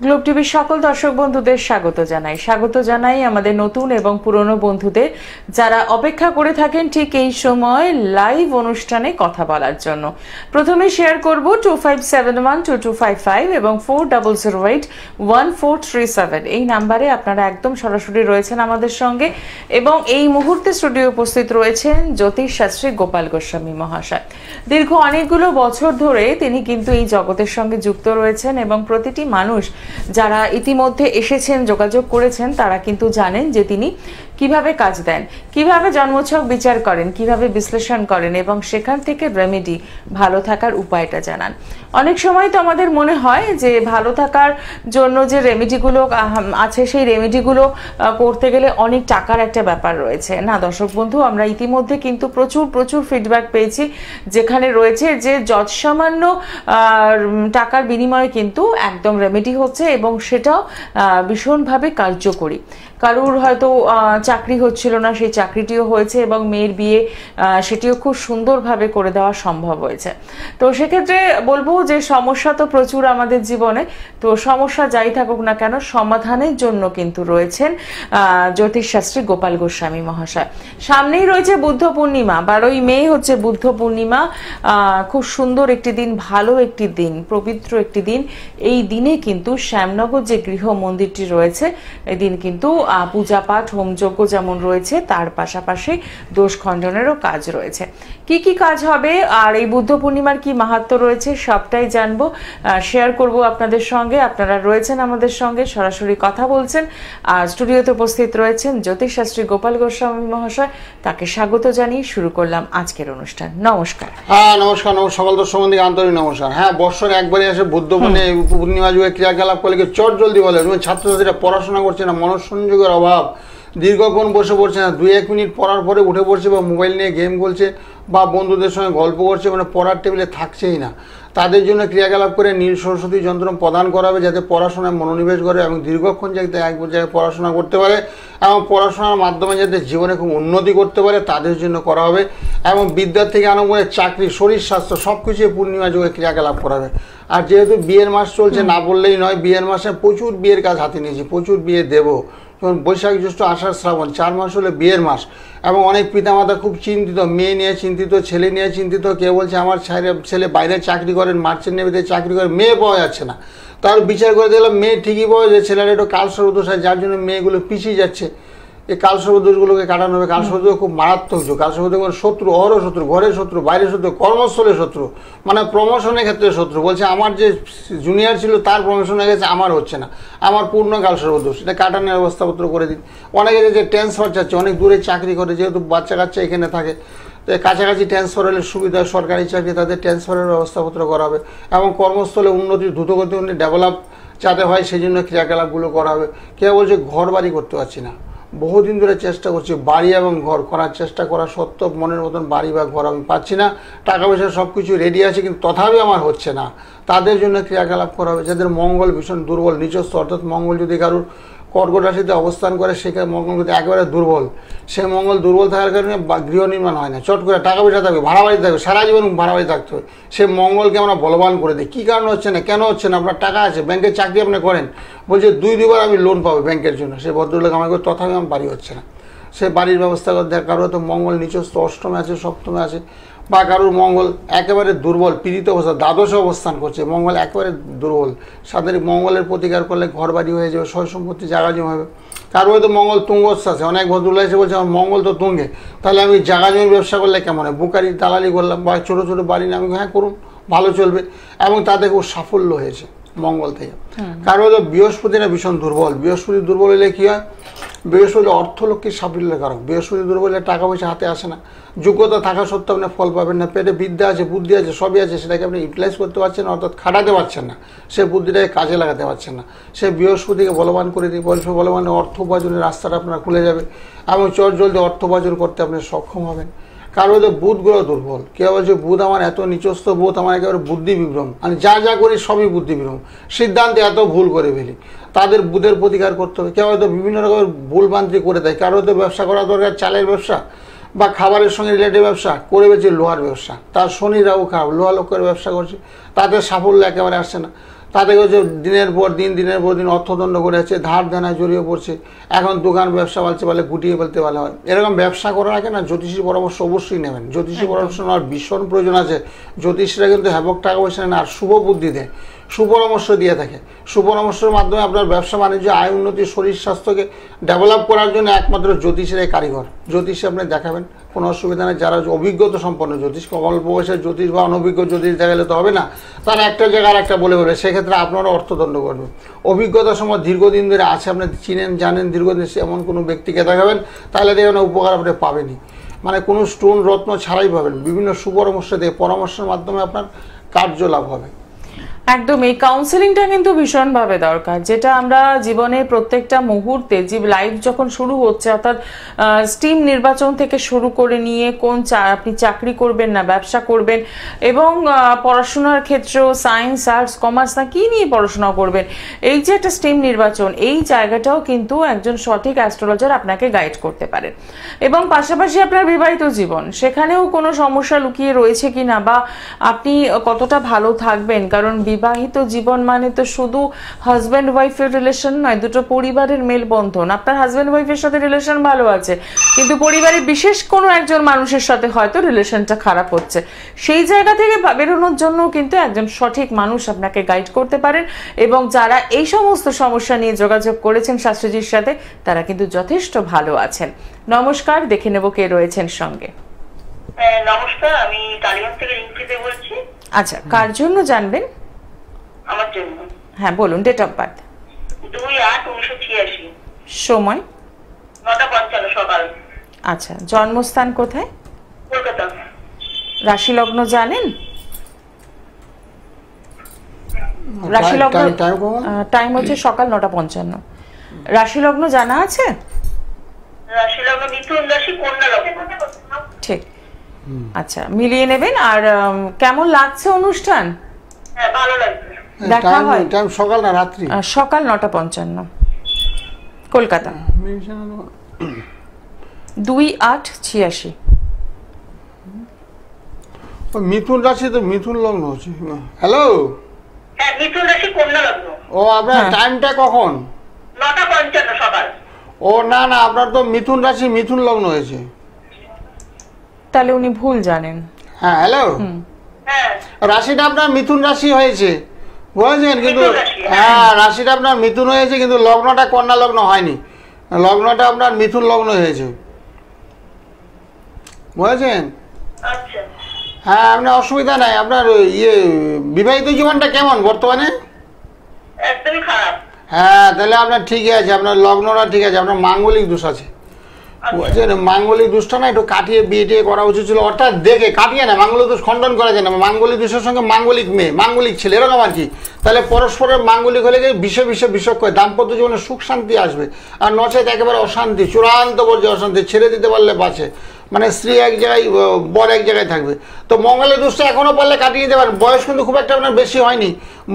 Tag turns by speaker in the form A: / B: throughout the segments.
A: Globe টিভির সকল দর্শক বন্ধুদের স্বাগত জানাই আমাদের নতুন এবং পুরনো বন্ধুদের যারা অপেক্ষা করে থাকেন ঠিক এই সময় লাইভ অনুষ্ঠানে কথা বলার জন্য। প্রথমে শেয়ার করব 25712255 এবং 40081437 এই নাম্বারে আপনারা একদম সরাসরি রয়েছেন আমাদের সঙ্গে এবং এই মুহূর্তে স্টুডিও উপস্থিত রয়েছেন জ্যোতিষ শাস্ত্রী গোপাল গোস্বামী মহাশয়। দীর্ঘ অনেকগুলো বছর ধরে তিনি কিন্তু এই জগতের সঙ্গে যুক্ত রয়েছেন এবং প্রতিটি মানুষ যারা ইতিমধ্যে এসেছেন যোগাযোগ করেছেন তারা কিন্তু জানেন যে তিনি কিভাবে কাজ দেন, কিভাবে জন্মছক বিচার করেন, কিভাবে বিশ্লেষণ করেন এবং সেখান থেকে রেমেডি ভালো থাকার উপায়টা জানান। অনেক সময় তো আমাদের মনে হয় যে ভালো থাকার জন্য যে রেমেডিগুলো আছে সেই রেমেডিগুলো করতে গেলে অনেক টাকার একটা ব্যাপার রয়েছে। না দর্শক বন্ধু, আমরা ইতিমধ্যে কিন্তু প্রচুর ফিডব্যাক পেয়েছি যেখানে রয়েছে যে যৎসামান্য টাকার বিনিময়ে কিন্তু একদম রেমেডি হচ্ছে এবং সেটাও ভীষণভাবে কার্যকরী। কারুর হয়তো চাকরি হচ্ছিল না, সেই চাকরিটিও হয়েছে এবং মেয়ের বিয়ে সেটিও খুব সুন্দরভাবে করে দেওয়া সম্ভব হয়েছে। তো সেক্ষেত্রে বলবো যে সমস্যা তো প্রচুর আমাদের জীবনে, তো সমস্যা যাই থাকুক না কেন সমাধানের জন্য কিন্তু রয়েছেন জ্যোতিষশাস্ত্রী গোপাল গোস্বামী মহাশয়। সামনেই রয়েছে বুদ্ধ পূর্ণিমা, 12ই মে হচ্ছে বুদ্ধ পূর্ণিমা। খুব সুন্দর একটি দিন, ভালো একটি দিন, পবিত্র একটি দিন। এই দিনে কিন্তু শ্যামনগর যে গৃহ মন্দিরটি রয়েছে এই দিন কিন্তু পূজা পাঠ হোমযজ্ঞ যেমন রয়েছে তার পাশাপাশি দোষ খণ্ডনেরও কাজ রয়েছে। কি কি কাজ হবে আর এই বুদ্ধ পূর্ণিমার কি মাহাত্ম্য রয়েছে সবটাই জানবো, শেয়ার করব আপনাদের সঙ্গে। আপনারা রয়েছেন আমাদের সঙ্গে, সরাসরি কথা বলছেন আর স্টুডিওতে উপস্থিত রয়েছেন জ্যোতিষশাস্ত্রী গোপাল গোস্বামী মহাশয়। তাকে স্বাগত জানিয়ে শুরু করলাম আজকের অনুষ্ঠান। নমস্কার।
B: নমস্কার সকল দর্শক বন্ধুকে আন্তরিক নমস্কার। বর্ষর একবারই আসে বুদ্ধ পূর্ণিমা যুগে ক্রিয়াকলাপ করলে চট জলদি বলে ছাত্রছাত্রীরা পড়াশোনা করছে না, মনোসংযোগের অভাব, দীর্ঘক্ষণ বসে পড়ছে না, 2-1 মিনিট পড়ার পরে উঠে পড়ছে বা মোবাইল নিয়ে গেম খেলছে বা বন্ধুদের সঙ্গে গল্প করছে, পড়ার টেবিলে থাকছেই না। তাদের জন্য ক্রিয়াকলাপ করে নীল সরস্বতী যন্ত্র প্রদান করা হবে যাতে পড়াশোনায় মনোনিবেশ করে এবং দীর্ঘক্ষণ যাতে এক জায়গায় পড়াশোনা করতে পারে এবং পড়াশোনার মাধ্যমে যাতে জীবনে খুব উন্নতি করতে পারে তাদের জন্য করা হবে। এবং বিদ্যার থেকে আরম্ভ করে চাকরি, শরীর স্বাস্থ্য সব কিছুই পূর্ণিমা যুগে ক্রিয়াকলাপ করা হবে। আর যেহেতু বিয়ের মাস চলছে, না বললেই নয়, বিয়ের মাসে প্রচুর বিয়ের কাজ হাতে নিয়েছি, প্রচুর বিয়ে দেবো। যেমন বৈশাখ জ্যৈষ্ঠ আষাঢ় শ্রাবণ 4 মাস হলে বিয়ের মাস এবং অনেক পিতামাতা খুব চিন্তিত, মেয়ে নিয়ে চিন্তিত, ছেলে নিয়ে চিন্তিত। কেউ বলছে আমার ছেলে বাইরে চাকরি করেন, মার্চেন্ট নেভিতে চাকরি করে, মেয়ে পাওয়া যাচ্ছে না। তার বিচার করে দেখলাম মেয়ে ঠিকই পাওয়া যায়, ছেলেরা একটু কালসর্পদোষ হয় যার জন্য মেয়েগুলো পিছিয়ে যাচ্ছে। এই কালসর্পদোষগুলোকে কাটানো হবে। কালসর্পদোষ খুব মারাত্মক যোগ। কালসর্পদোষ শত্রু, অহর শত্রু, ঘরের শত্রু, বাইরের শত্রু, কর্মস্থলে শত্রু, প্রমোশনের ক্ষেত্রে শত্রু। বলছে আমার যে জুনিয়র ছিল তার প্রমোশন হয়ে গেছে, আমার হচ্ছে না, আমার পূর্ণ কালসর্পদোষ, এটা কাটানোর ব্যবস্থাপত্র করে দিন। অনেকে যে ট্রান্সফার চাচ্ছে, অনেক দূরে চাকরি করে, যেহেতু বাচ্চা কাচ্চা এখানে থাকে, তো কাছাকাছি ট্রান্সফার হলে সুবিধা, সরকারি চাকরি তাদের ট্রান্সফারের ব্যবস্থাপত্র করা হবে এবং কর্মস্থলে উন্নতির দ্রুতগতি ডেভেলপ যাতে হয় সেই জন্য ক্রিয়াকলাপগুলো করা হবে। কেউ বলছে ঘর বাড়ি করতে পারছি না, বহুদিন ধরে চেষ্টা করছি, বাড়ি এবং ঘর করার চেষ্টা করা সত্ত্বেও মনের মতন বাড়ি বা ঘর আমি পাচ্ছি না, টাকা পয়সা সব কিছু রেডি আছে কিন্তু তথাপি আমার হচ্ছে না, তাদের জন্য ক্রিয়াকলাপ করা হবে। যাদের মঙ্গল ভীষণ দুর্বল, নিচস্থ, অর্থাৎ মঙ্গল যদি কারোর কর্কট রাশিতে অবস্থান করে সেখানে মঙ্গল কিন্তু একেবারে দুর্বল, সে মঙ্গল দুর্বল থাকার কারণে গৃহ নির্মাণ হয় না, চট করে টাকা পয়সা থাকবে, ভাড়া বাড়ি থাকবে, সারা জীবন ভাড়া বাড়ি থাকতে হবে। সে মঙ্গলকে আমরা বলবান করে দিই। কী কারণ হচ্ছে না, কেন হচ্ছে না? আপনার টাকা আছে, ব্যাংকের চাকরি আপনি করেন, বলছে 2-2বার আমি লোন পাবো ব্যাংকের জন্য, সে ভদ্রলোক আমাকে করে, তথাপি আমার বাড়ি হচ্ছে না। সে বাড়ির ব্যবস্থা করে দেয়। কারোর তো মঙ্গল নিচস্থ অষ্টমে আছে, সপ্তমে আছে, বা কারোর মঙ্গল একেবারে দুর্বল, পীড়িত অবস্থা, দ্বাদশে অবস্থান করছে, মঙ্গল একেবারে দুর্বল, সাদের মঙ্গলের প্রতিকার করলে ঘর বাড়ি হয়ে যাবে, সয় সম্পত্তি জায়গা জমি হবে। কারো হয়তো মঙ্গল তুঙ্গস্থ আছে, অনেক ভদ্রলোক এসে বলছে আমার মঙ্গল তো তুঙ্গে, তাহলে আমি জায়গা জমির ব্যবসা করলে কেমন হয়, বুকারি দালালি করলাম বা ছোটো ছোটো বাড়ি না, আমি হ্যাঁ করুন, ভালো চলবে এবং তাতে খুব সাফল্য হয়েছে মঙ্গল থেকে। কারণ হয়তো বৃহস্পতিরা ভীষণ দুর্বল, বৃহস্পতি দুর্বল হলে কী হয়, বৃহস্পতি অর্থলক্ষ্মীর সাফল্যের কারক। বৃহস্পতি দুর্বল হলে টাকা পয়সা হাতে আসে না, যোগ্যতা থাকা সত্ত্বেও আপনি ফল পাবেন না, পেটে বিদ্যা আছে, বুদ্ধি আছে, সবই আছে, সেটাকে আপনি ইউটিলাইজ করতে পারছেন না, অর্থাৎ খাটাতে পারছেন না, সে বুদ্ধিটাকে কাজে লাগাতে পারছেন না। সে বৃহস্পতিকে বলবান করে দিই, বলবান অর্থ উপার্জনের রাস্তাটা আপনার খুলে যাবে এবং চট জলদি অর্থ উপার্জন করতে আপনি সক্ষম হবেন। কারো হয়তো বুধগুলো দুর্বল, কেউ বলছে বুধ আমার এত নিচস্থ, বুধ আমার একেবারে বুদ্ধি বিভ্রম, আমি যা করি সবই বুদ্ধি বিভ্রম, সিদ্ধান্তে এত ভুল করে ফেলি, তাদের বুধের প্রতিকার করতে হবে। কেউ হয়তো বিভিন্ন রকমের ভুলভ্রান্তি করে দেয়, কারো হয়তো ব্যবসা করা দরকার, চালের ব্যবসা বা খাবারের সঙ্গে রিলেটেড ব্যবসা করে বেছে লোহার ব্যবসা, তার শনি রাহু খারাপ, লোহা লোকের ব্যবসা করছে, তাদের সাফল্য একেবারে আসছে না। তাতে হচ্ছে দিনের পর দিন অর্থদণ্ড করে যাচ্ছে, ধার দেনায় জড়িয়ে পড়ছে, এখন দোকান ব্যবসা বলছে বলে গুটিয়ে ফেলতে বলা হয়। এরকম ব্যবসা করার আগে না জ্যোতিষী পরামর্শ অবশ্যই নেবেন। জ্যোতিষী পরামর্শ নেওয়ার ভীষণ প্রয়োজন আছে। জ্যোতিষীরা কিন্তু হ্যাবক টাকা পয়সা নেন আর শুভ বুদ্ধি দেয়, সুপরামর্শ দিয়ে থাকে। সুপরামর্শের মাধ্যমে আপনার ব্যবসা বাণিজ্য, আয় উন্নতি, শরীর স্বাস্থ্যকে ডেভেলপ করার জন্য একমাত্র জ্যোতিষীরাই কারিগর। জ্যোতিষী আপনি দেখাবেন, কোনো অসুবিধা নেই। যারা অভিজ্ঞতা সম্পন্ন জ্যোতিষ, অল্প বয়সের জ্যোতিষ বা অনভিজ্ঞ জ্যোতিষ দেখালে তো হবে না, তারা একটা জায়গায় আর একটা বলে বলবে, সেক্ষেত্রে আপনারা অর্থদণ্ড করবেন। অভিজ্ঞতার সময় দীর্ঘদিন ধরে আছে, আপনি চিনেন জানেন দীর্ঘদিন, এমন কোনো ব্যক্তিকে দেখাবেন, তাহলে দেখবেন উপকার আপনি পাবেনই। মানে কোনো স্টোন রত্ন ছাড়াই পাবেন। বিভিন্ন সুপরামর্শ দিয়ে পরামর্শের মাধ্যমে আপনার কার্য লাভ হবে।
A: একদম, এই কাউন্সেলিংটা কিন্তু ভীষণভাবে দরকার, যেটা আমরা জীবনে প্রত্যেকটা মুহূর্তে, যে লাইফ যখন শুরু হচ্ছে, অর্থাৎ স্ট্রিম নির্বাচন থেকে শুরু করে নিয়ে আপনি চাকরি করবেন না ব্যবসা করবেন, এবং পড়াশোনার ক্ষেত্রেও সায়েন্স, আর্টস, কমার্স না কি নিয়ে পড়াশোনা করবেন, এই যে একটা স্ট্রিম নির্বাচন, এই জায়গাটাও কিন্তু একজন সঠিক অ্যাস্ট্রোলজার আপনাকে গাইড করতে পারে। এবং পাশাপাশি আপনার বিবাহিত জীবন, সেখানেও কোনো সমস্যা লুকিয়ে রয়েছে কিনা, বা আপনি কতটা ভালো থাকবেন, কারণ বিবাহিত জীবন মানে তো শুধু হাজব্যান্ড ওয়াইফের রিলেশন নয়, দুটো পরিবারের মেলবন্ধন। আপনার হাজব্যান্ড ওয়াইফের সাথে রিলেশন ভালো আছে, কিন্তু পরিবারের বিশেষ কোনো একজন মানুষের সাথে হয়তো রিলেশনটা খারাপ হচ্ছে। সেই জায়গা থেকে বেরোনোর জন্য কিন্তু একজন সঠিক মানুষ আপনাকে গাইড করতে পারেন। এবং যারা এই সমস্ত সমস্যা নিয়ে যোগাযোগ করেছেন শাস্ত্রীজির সাথে, তারা কিন্তু যথেষ্ট ভালো আছেন। নমস্কার, দেখে নেব কে রয়েছেন সঙ্গে।
C: নমস্কার, আমি টালিগঞ্জ থেকে রিঙ্কিতে বলছি।
A: আচ্ছা, কার জন্য জানবেন?
C: আমার জন্য।
A: হ্যাঁ বলুন, ডেট অফ বার্থ।
C: 2/8/1986।
A: সময়?
C: 9:55 সকাল।
A: আচ্ছা, জন্মস্থান কোথায়?
C: কলকাতা।
A: রাশি লগ্ন জানেন? রাশি লগ্ন টাইম হচ্ছে সকাল 9:55। রাশি লগ্ন জানা আছে?
C: রাশি লগ্ন মিথুন রাশি, কন্যা লগ্ন।
A: ঠিক, আচ্ছা মিলিয়ে নেবেন। আর কেমন লাগছে অনুষ্ঠান?
C: হ্যাঁ, ভালো লাগছে।
A: দেখা হয়
B: টাইম সকাল না রাত্রি?
A: সকাল 9:55, কলকাতা। 2/8/86।
B: মিথুন রাশি তো মিথুন লগ্ন হচ্ছে। হ্যালো,
C: হ্যাঁ, মিথুন রাশি, কন্যা লগ্ন।
B: ও আপনার টাইমটা কখন?
C: 9:55 সকাল।
B: ও না না, আপনার তো মিথুন রাশি মিথুন লগ্ন হয়েছে।
A: তাহলে উনি ভুল জানেন।
B: হ্যাঁ হ্যালো,
C: হ্যাঁ,
B: রাশিটা আপনার মিথুন রাশি হয়েছে বুঝেছেন, কিন্তু হ্যাঁ রাশিটা আপনার মিথুন হয়েছে, কিন্তু লগ্নটা কন্যা লগ্ন হয়নি। লগ্নটা আপনার মিথুন লগ্ন হয়েছে বুঝেছেন।
C: আচ্ছা।
B: হ্যাঁ, আপনার অসুবিধা নাই। আপনার বিবাহিত জীবনটা কেমন বর্তমানে?
C: একদমই খারাপ।
B: হ্যাঁ, তাহলে আপনার ঠিকই আছে, আপনার লগ্নটা ঠিক আছে, আপনার মাঙ্গলিক দোষ আছে বুঝছেন। মাঙ্গলিক দোষটা না একটু কাটিয়ে বিয়ে টিয়ে করা উচিত ছিল, অর্থাৎ দেখে কাটিয়ে না, মাঙ্গলিক দোষ খণ্ডন করা যায় না। মাঙ্গলিক দোষের সঙ্গে মাঙ্গলিক মেয়ে, মাঙ্গলিক ছেলে, এরকম আর কি। তাহলে পরস্পরের মাঙ্গলিক হলে গিয়ে বিষক্ষ হয়, দাম্পত্য জীবনে সুখ শান্তি আসবে। আর নচেত একেবারে অশান্তি, চূড়ান্ত পর্যায়ে অশান্তি, ছেড়ে দিতে পারলে বাঁচে। মানে স্ত্রী এক জায়গায়, বর এক জায়গায় থাকবে। তো মঙ্গলের দোষটা এখনো পারলে কাটিয়ে নিতে পারেন, বয়স কিন্তু খুব একটা আপনার বেশি হয়নি।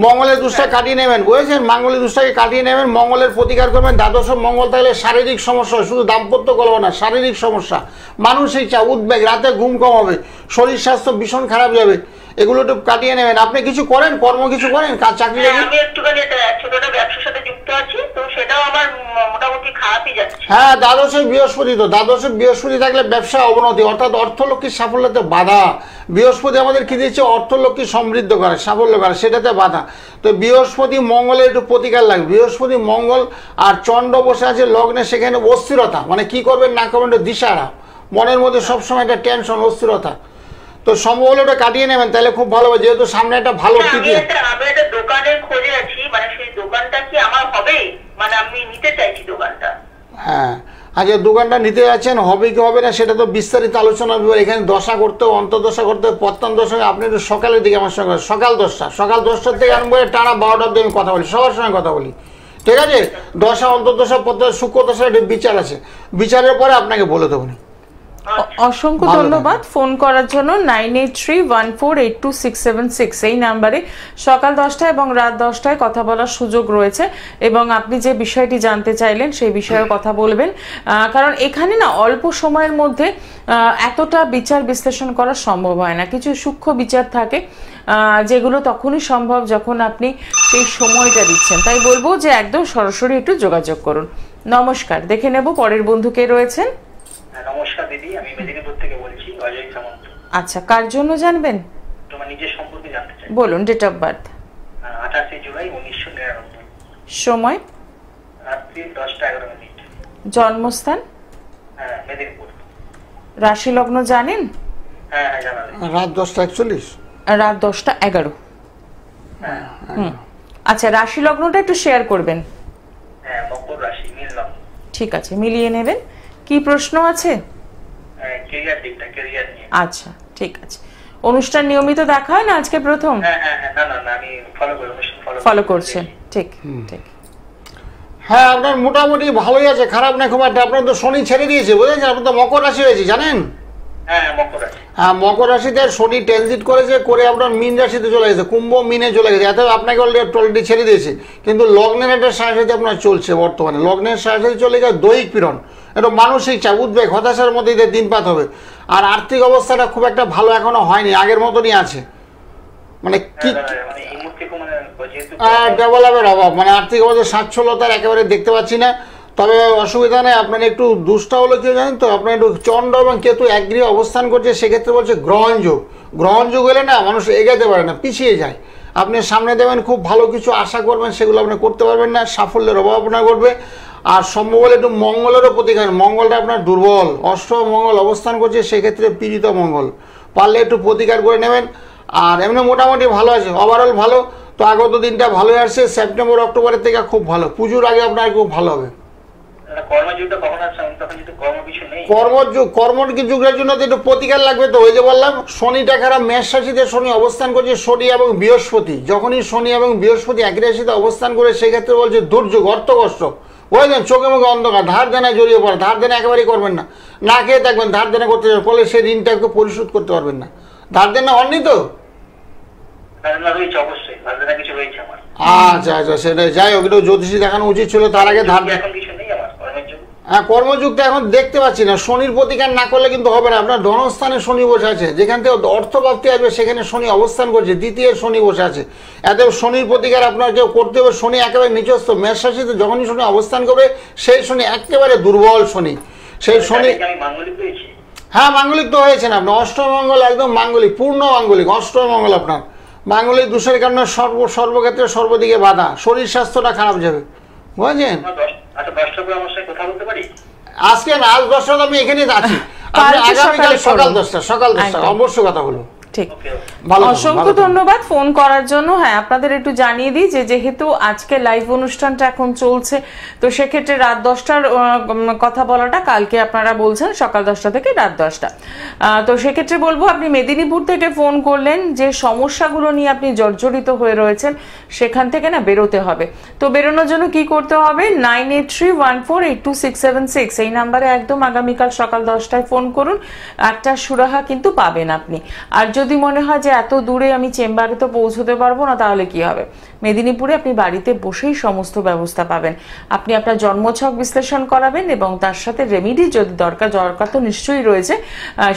B: মঙ্গলের দোষটা কাটিয়ে নেবেন বুঝেছেন, মাঙ্গলিক দোষটাকে কাটিয়ে নেবেন, মঙ্গলের প্রতিকার করবেন। দ্বাদশ মঙ্গল থাকলে শারীরিক সমস্যা হয়, শুধু দাম্পত্য কলহ না, শারীরিক সমস্যা, মানসিক চাপ, উদ্বেগ, রাতে ঘুম কম হবে, শরীর স্বাস্থ্য ভীষণ খারাপ যাবে। এগুলো একটু কাটিয়ে নেবেন। আপনি কিছু করেন, কর্ম কিছু করেন, কাজ চাকরি?
C: আমি একটুখানি একটা ছোট একটা ব্যবসার সাথে যুক্ত আছি, তো সেটাও আমার মোটামুটি খারাপই যাচ্ছে।
B: হ্যাঁ, দ্বাদশে বৃহস্পতি, তো দ্বাদশে বৃহস্পতি থাকলে ব্যবসা অবনতি, অর্থাৎ অর্থলক্ষ্মীর সাফল্যতে বাধা। বৃহস্পতি আমাদের কি দিচ্ছে? অর্থলক্ষ্মী সমৃদ্ধ করে, সাফল্য করে, সেটাতে বাধা। তো বৃহস্পতি মঙ্গলের একটু প্রতিকার লাগবে। বৃহস্পতি মঙ্গল আর চন্দ্র বসে আছে লগ্নে, সেখানে অস্থিরতা, মানে কি করবেন না করবেন একটু দিশাহারা, মনের মধ্যে সবসময় একটা টেনশন, অস্থিরতা। তো সম্ভব হলে ওটা কাটিয়ে নেবেন, তাহলে খুব ভালো হবে, যেহেতু সামনে একটা ভালো তিথি।
C: আমি একটা দোকানের খোঁজে আছি, মানে সেই দোকানটা কি আমার হবে? মানে আমি নিতে চাইছি দোকানটা।
B: হ্যাঁ, আচ্ছা, দোকানটা নিতে যাচ্ছেন, হবে কি হবে না সেটা তো বিস্তারিত আলোচনা। এখানে দশা করতে, অন্তর্দশা করতে, পত্তন দশা। আপনি একটু সকালের দিকে আমার সঙ্গে, সকাল 10টার থেকে আরম্ভ করে টানা 12টার অবধি আমি কথা বলি, সবার সঙ্গে কথা বলি, ঠিক আছে? দশা, অন্তর্দশা, পত্তন, শুক্র দশা, একটা বিচার আছে, বিচারের পরে আপনাকে বলে দেবো।
A: অসংখ্য
B: ভালো
A: ধন্যবাদ ফোন করার জন্য। 9831482676 এই নাম্বারে সকাল 10টা এবং রাত 10টায় কথা বলার সুযোগ রয়েছে, এবং আপনি যে বিষয়টি জানতে চাইলেন সেই বিষয়ে কথা বলবেন, কারণ এখানে না অল্প সময়ের মধ্যে এতটা বিচার বিশ্লেষণ করা সম্ভব হয় না। কিছু সূক্ষ্ম বিচার থাকে যেগুলো তখনই সম্ভব যখন আপনি সেই সময়টা দিচ্ছেন। তাই বলবো যে একদম সরাসরি একটু যোগাযোগ করুন। নমস্কার, দেখে নেব পরের বন্ধু কে রয়েছেন।
D: নমস্কার দিদি, আমি মেদিনীপুর থেকে বলছি, অজয় সামন্ত।
A: আচ্ছা, কার জন্য জানবেন?
D: তোমার নিজের সম্পর্কে জানতে চাই।
A: বলুন, ডেট অফ বার্থ।
D: 28 জুলাই 1999,
A: সময়?
D: রাত্রি 10:11।
A: জন্মস্থান?
D: মেদিনীপুর।
A: রাশি লগ্ন জানেন?
D: হ্যাঁ জানালেন।
B: রাত 10:41।
A: রাত 10:11। আচ্ছা, রাশি লগ্নটা একটু শেয়ার করবেন।
D: মকর রাশি, মিললাম।
A: ঠিক আছে, মিলিয়ে নেবেন। কি প্রশ্ন আছে?
D: ক্যারিয়ার দিকটা, ক্যারিয়ার নিয়ে।
A: আচ্ছা, ঠিক আছে। অনুষ্ঠান নিয়মিত দেখা হয় না আজকে প্রথম?
D: না, আমি ফলো করি, অনুষ্ঠান
A: ফলো করছেন, ঠিক ঠিক।
B: হ্যাঁ, আপনার মোটামুটি ভালোই আছে, খারাপ না খুব একটা। আপনার তো শনি ছেড়ে দিয়েছে, বুঝেছেন? আপনার তো মকর রাশি হয়েছে, জানেন?
D: মকর রাশি।
B: হ্যাঁ, মকর রাশিতে শনি ট্রানজিট করেছে, করে আপনার মীন রাশিতে চলে গেছে, কুম্ভ মিনে চলে গেছে। এত আপনাকে অলরেডি ছেড়ে দিয়েছে, কিন্তু লগ্নের একটা সাথে আপনার চলছে বর্তমানে। লগ্নের সাথে চলে গেছে দৈহিক পীড়ন, একটু মানসিক চাপ, উদ্বেগ, হতাশার মধ্যে দিয়ে দিনপাত হবে। আর আর্থিক অবস্থাটা খুব একটা ভালো এখনো হয়নি, আগের মতনই আছে। মানে কি ডেভেলপের অভাব, মানে আর্থিক অবস্থা স্বাচ্ছলতার একেবারে দেখতে পাচ্ছি না। তবে অসুবিধা নেই, আপনার একটু দুষ্টা হলো কি জানেন তো, আপনার একটু চন্দ্র এবং কেতু একগৃহে অবস্থান করছে, সেক্ষেত্রে বলছে গ্রহণ যোগ। গ্রহণ যোগ হলে না মানুষ এগোতে পারে না, পিছিয়ে যায়। আপনি সামনে দেবেন, খুব ভালো কিছু আশা করবেন, সেগুলো আপনি করতে পারবেন না, সাফল্যের অভাব আপনার ঘটবে। আর সম্ভব হলে একটু মঙ্গলেরও প্রতিকার, মঙ্গলটা আপনার দুর্বল, অষ্টম মঙ্গল অবস্থান করছে, সেক্ষেত্রে পীড়িত মঙ্গল, পারলে একটু প্রতিকার করে নেবেন। আর এমনি মোটামুটি ভালো আছে, ওভারঅল ভালো। তো আগত দিনটা ভালোই আসছে, সেপ্টেম্বর অক্টোবরের থেকে খুব ভালো, পুজোর আগে আপনার খুব ভালো হবে। কর্মযুগের জন্য তো একটু প্রতিকার লাগবে। তো ওই যে বললাম, শনিটা খারাপ, মেষ রাশিতে শনি অবস্থান করছে, শনি এবং বৃহস্পতি। যখনই শনি এবং বৃহস্পতি একই রাশিতে অবস্থান করে, সেক্ষেত্রে বলছে দুর্যোগ, অর্থ কষ্ট, বুঝলেন? চোখে মুখে অন্ধকার, ধার দেনায় জড়িয়ে পড়ে। ধার দেনা একেবারেই করবেন না, না খেয়ে থাকবেন, ধার দেনা করতে যাবেন, ফলে সেই ঋণটাকে পরিশোধ করতে পারবেন না। ধার দেনা হননি তো? আচ্ছা আচ্ছা, সেটাই। যাই হোক, একটু জ্যোতিষী দেখানো উচিত ছিল তার আগে। ধার হ্যাঁ, কর্মযুগটা এখন দেখতে পাচ্ছি না। শনির প্রতিকার না করলে কিন্তু হবে না। আপনার ধনস্থানে শনি বসে আছে, যেখান থেকে অর্থপ্রাপ্তি আসবে সেখানে শনি অবস্থান করছে, দ্বিতীয় শনি বসে আছে। এত শনির প্রতিকার আপনার কেউ করতে হবে। শনি একেবারে নিচস্থ, মেষ রাশিতে যখনই শনি অবস্থান করবে, সেই শনি একেবারে দুর্বল শনি। সেই শনি, হ্যাঁ মাঙ্গলিক তো হয়েছেন আপনি। অষ্টমঙ্গল একদম মাঙ্গলিক, পূর্ণ মাঙ্গলিক অষ্টমঙ্গল আপনার। মাঙ্গলিক দোষের কারণে সর্বক্ষেত্রে সর্বদিকে বাধা, শরীর স্বাস্থ্যটা খারাপ যাবে, বুঝলেন? আজকে না, আজ 10টা আমি এখানে আছি, আপনি আগামীকাল সকাল 10টা অবশ্যই কথা বলবো।
A: ঠিক, অসংখ্য ধন্যবাদ ফোন করার জন্য। হ্যাঁ, আপনাদের একটু জানিয়ে দিই যে যেহেতু আজকে লাইভ অনুষ্ঠানটা এখন চলছে, তো সেক্ষেত্রে রাত 10টার কথা বলাটা কালকে আপনারা বলছেন সকাল 10টা থেকে রাত 10টা। তো সেক্ষেত্রে বলবো, আপনি মেদিনীপুর থেকে ফোন করলেন, যে সমস্যাগুলো নিয়ে আপনি জর্জরিত হয়ে রয়েছেন সেখান থেকে না বেরোতে হবে। তো বেরোনোর জন্য কি করতে হবে? 9831482676 এই নাম্বারে একদম আগামীকাল সকাল 10টায় ফোন করুন। একটা সুরাহা কিন্তু পাবেন আপনি। আর যদি মনে হয় যে এত দূরে আমি চেম্বারে তো পৌঁছতে পারবো না, তাহলে কি হবে? মেদিনীপুরে আপনি বাড়িতে বসেই সমস্ত ব্যবস্থা পাবেন। আপনি আপনার জন্মছক বিশ্লেষণ করাবেন এবং তার সাথে রেমেডি যদি দরকার তো নিশ্চয়ই রয়েছে,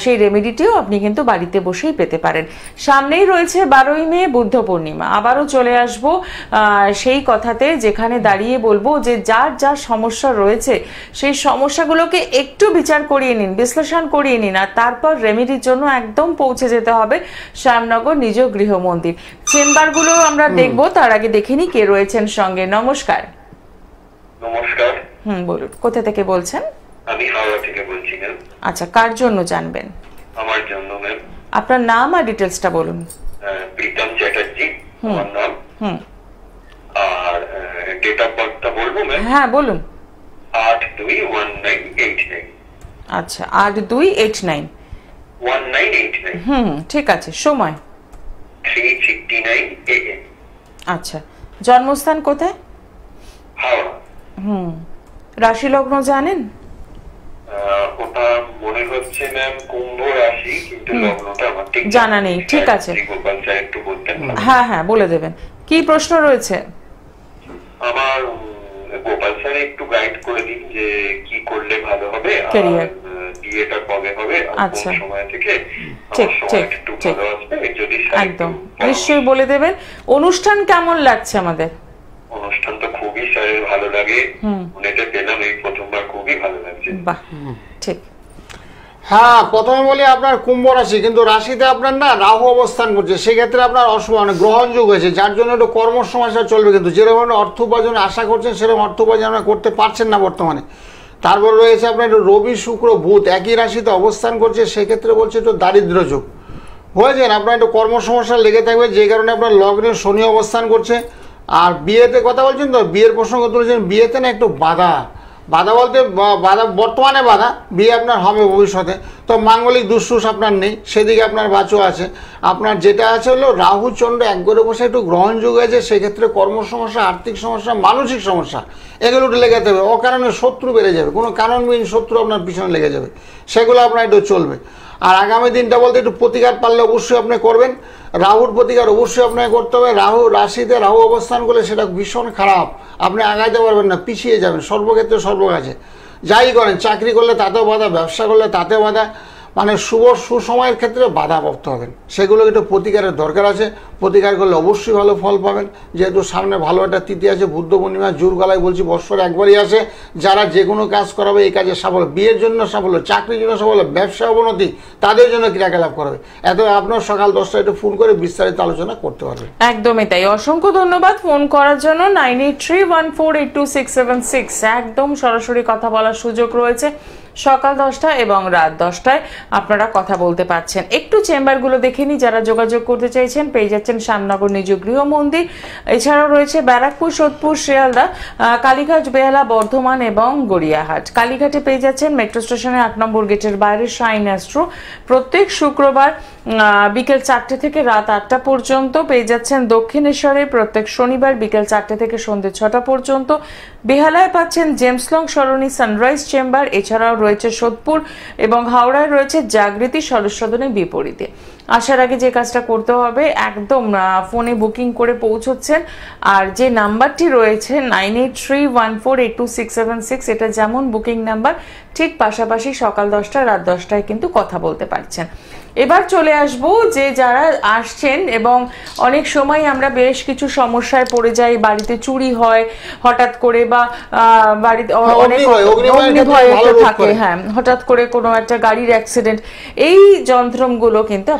A: সেই রেমেডিটিও আপনি কিন্তু বাড়িতে বসেই পেতে পারেন। সামনেই রয়েছে 12ই মে বুদ্ধ পূর্ণিমা। আবারও চলে আসবো সেই কথাতে, যেখানে দাঁড়িয়ে বলবো যে যার যার সমস্যা রয়েছে সেই সমস্যাগুলোকে একটু বিচার করিয়ে নিন, বিশ্লেষণ করিয়ে নিন, আর তারপর রেমেডির জন্য একদম পৌঁছে যেতে হবে শ্যামনগর নিজ গৃহ মন্দির। চেম্বারগুলো আমরা দেখবো, তার আগে দেখে নি কে রয়েছেন সঙ্গে। নমস্কার।
D: নমস্কার।
A: বলুন, কোথা থেকে বলছেন?
D: আমি হাওড়া থেকে বলছি ম্যাম।
A: আচ্ছা, কার জন্য জানবেন?
D: আমার জন্য ম্যাম।
A: আপনার নাম আর ডিটেলসটা বলুন।
D: প্রীতম চ্যাটার্জি আমার নাম। আর ডেট অফ বার্থটা বলবো ম্যাম?
A: হ্যাঁ বলুন।
D: 8/2/1989।
A: আচ্ছা, 8/2/1989। ঠিক আছে। সময়?
D: 3:59 AM।
A: আচ্ছা, জন্মস্থান কোথায়?
D: হাওড়া।
A: রাশি লগ্ন জানেন?
D: ওটা মনে হচ্ছে ম্যাম কুম্ভ রাশি, কিন্তু লগ্নটা আমার ঠিক
A: জানা নেই। ঠিক আছে,
D: গোপাল স্যার একটু বলতেন।
A: হ্যাঁ হ্যাঁ বলে দেবেন। কি প্রশ্ন রয়েছে?
D: আমার গোপাল স্যার একটু গাইড করে দিন যে কি করলে ভালো হবে, আর
A: Career।
D: বিয়েটা কবে হবে, আর
A: আচ্ছা।
D: কোন সময় থেকে
A: ঠিক,
D: আমার সময়
A: ঠিক,
D: একটু
A: ঠিক।
D: ভালো আসবে যদি স্যার
A: একদম
D: একটু
A: নিশ্চয়ই বলে দেবেন। অনুষ্ঠান কেমন লাগছে আমাদের?
D: অনুষ্ঠান তো খুবই স্যারের ভালো লাগে, উনিতে পেলাম এই প্রথমবার, খুবই ভালো লাগছে।
A: বাহ, ঠিক।
B: হ্যাঁ, প্রথমে বলি আপনার কুম্ভ রাশি, কিন্তু রাশিতে আপনার না রাহু অবস্থান করছে, সেক্ষেত্রে আপনার মানে গ্রহণযোগ হয়েছে, যার জন্য একটু কর্ম সমস্যা চলবে, কিন্তু যেরকম অর্থ উপার্জনের আশা করছেন সেরকম অর্থ উপার্জন আপনারা করতে পারছেন না বর্তমানে। তারপর রয়েছে আপনার একটু রবি শুক্র বুধ একই রাশিতে অবস্থান করছে, সেক্ষেত্রে বলছে একটু দারিদ্র যোগ হয়েছেন, আপনার একটু কর্ম সমস্যা লেগে থাকবে, যে কারণে আপনার লগ্নে শনি অবস্থান করছে। আর বিয়েতে কথা বলছেন তো, বিয়ের প্রসঙ্গ তুলেছেন, বিয়েতে না একটু বাধা বলতে বাধা বর্তমানে বাধা, বিয়ে আপনার হবে ভবিষ্যতে, তো মাঙ্গলিক দুঃসুষ আপনার নেই, সেদিকে আপনার বাঁচও আছে। আপনার যেটা আছে হলো রাহু চন্দ্র এক ঘরে বসে একটু গ্রহণযোগ আছে, সেক্ষেত্রে কর্ম সমস্যা, আর্থিক সমস্যা, মানসিক সমস্যা এগুলো একটু লেগে যাবে, অকারণে শত্রু বেড়ে যাবে, কোনো কারণবিহীন শত্রু আপনার পিছনে লেগে যাবে, সেগুলো আপনার একটু চলবে। আর আগামী দিনটা বলতে একটু প্রতিকার পারলে অবশ্যই আপনি করবেন, রাহুর প্রতিকার অবশ্যই আপনাকে করতে হবে। রাহু রাশিতে রাহু অবস্থান করলে সেটা ভীষণ খারাপ, আপনি আগাইতে পারবেন না, পিছিয়ে যাবেন সর্বক্ষেত্রে সর্বকাজে, যাই করেন, চাকরি করলে তাতেও বাধা, ব্যবসা করলে তাতেও বাধা, মানে শুভ সুসময়ের ক্ষেত্রে বাধাপ্রাপ্ত হবেন, সেগুলো একটু প্রতিকারের দরকার আছে। প্রতিকার করলে অবশ্যই ভালো ফল পাবেন, যেহেতু সামনে ভালো একটা তিথি আছে, বুদ্ধ পূর্ণিমা, জোর গলায় বলছি বৎসরে একবারই আসে, যারা যে কোনো কাজ করাবে এই কাজে সাফল্য, বিয়ের জন্য সাফল্য, চাকরির জন্য সাফল্য, ব্যবসা অবনতি, তাদের জন্য ক্রিয়াকলাপ করবে। এত আপনার সকাল 10টায় একটু ফোন করে বিস্তারিত আলোচনা করতে পারবেন।
A: একদমই তাই, অসংখ্য ধন্যবাদ ফোন করার জন্য। 9831482676 একদম সরাসরি কথা বলার সুযোগ রয়েছে, সকাল 10টা এবং রাত 10টায় আপনারা কথা বলতে পারছেন। একটু চেম্বারগুলো দেখে নিই, যারা যোগাযোগ করতে চাইছেন পেয়ে যাচ্ছেন শ্যামনগর নিজ গৃহ মন্দির, এছাড়াও রয়েছে ব্যারাকপুর, সোদপুর, শিয়ালদা, কালীঘাট, বেহালা, বর্ধমান এবং গড়িয়াহাট। কালীঘাটে পেয়ে যাচ্ছেন মেট্রো স্টেশনের 8 নম্বর গেটের বাইরে শাইন অ্যাস্ট্রো, প্রত্যেক শুক্রবার বিকেল 4টে থেকে রাত 8টা পর্যন্ত। পেয়ে যাচ্ছেন দক্ষিণেশ্বরে প্রত্যেক শনিবার বিকেল 4টে থেকে সন্ধ্যে 6টা পর্যন্ত। বেহালায় পাচ্ছেন জেমসলং সরণি সানরাইজ চেম্বার, এছাড়াও রয়েছে সোদপুর এবং হাওড়ায় রয়েছে জাগৃতি সদস্যদনের বিপরীতে। আসার আগে যে কাজটা করতে হবে, একদম ফোনে বুকিং করে পৌঁছচ্ছেন, আর যে নাম্বারটি রয়েছে 9831482676 এটা যেমন বুকিং নাম্বার, ঠিক পাশাপাশি সকাল 10টা রাত 10টায় কিন্তু কথা বলতে পারছেন। এবার চলে আসবো যে যারা আসছেন, এবং অনেক সময় আমরা বেশ কিছু সমস্যায় পড়ে যাই, বাড়িতে চুরি হয় হঠাৎ করে, বা বাড়িতে অনেক অগ্নিভয় থাকে, হ্যাঁ হঠাৎ করে কোনো একটা গাড়ির অ্যাক্সিডেন্ট, এই যন্ত্রগুলো কিন্তু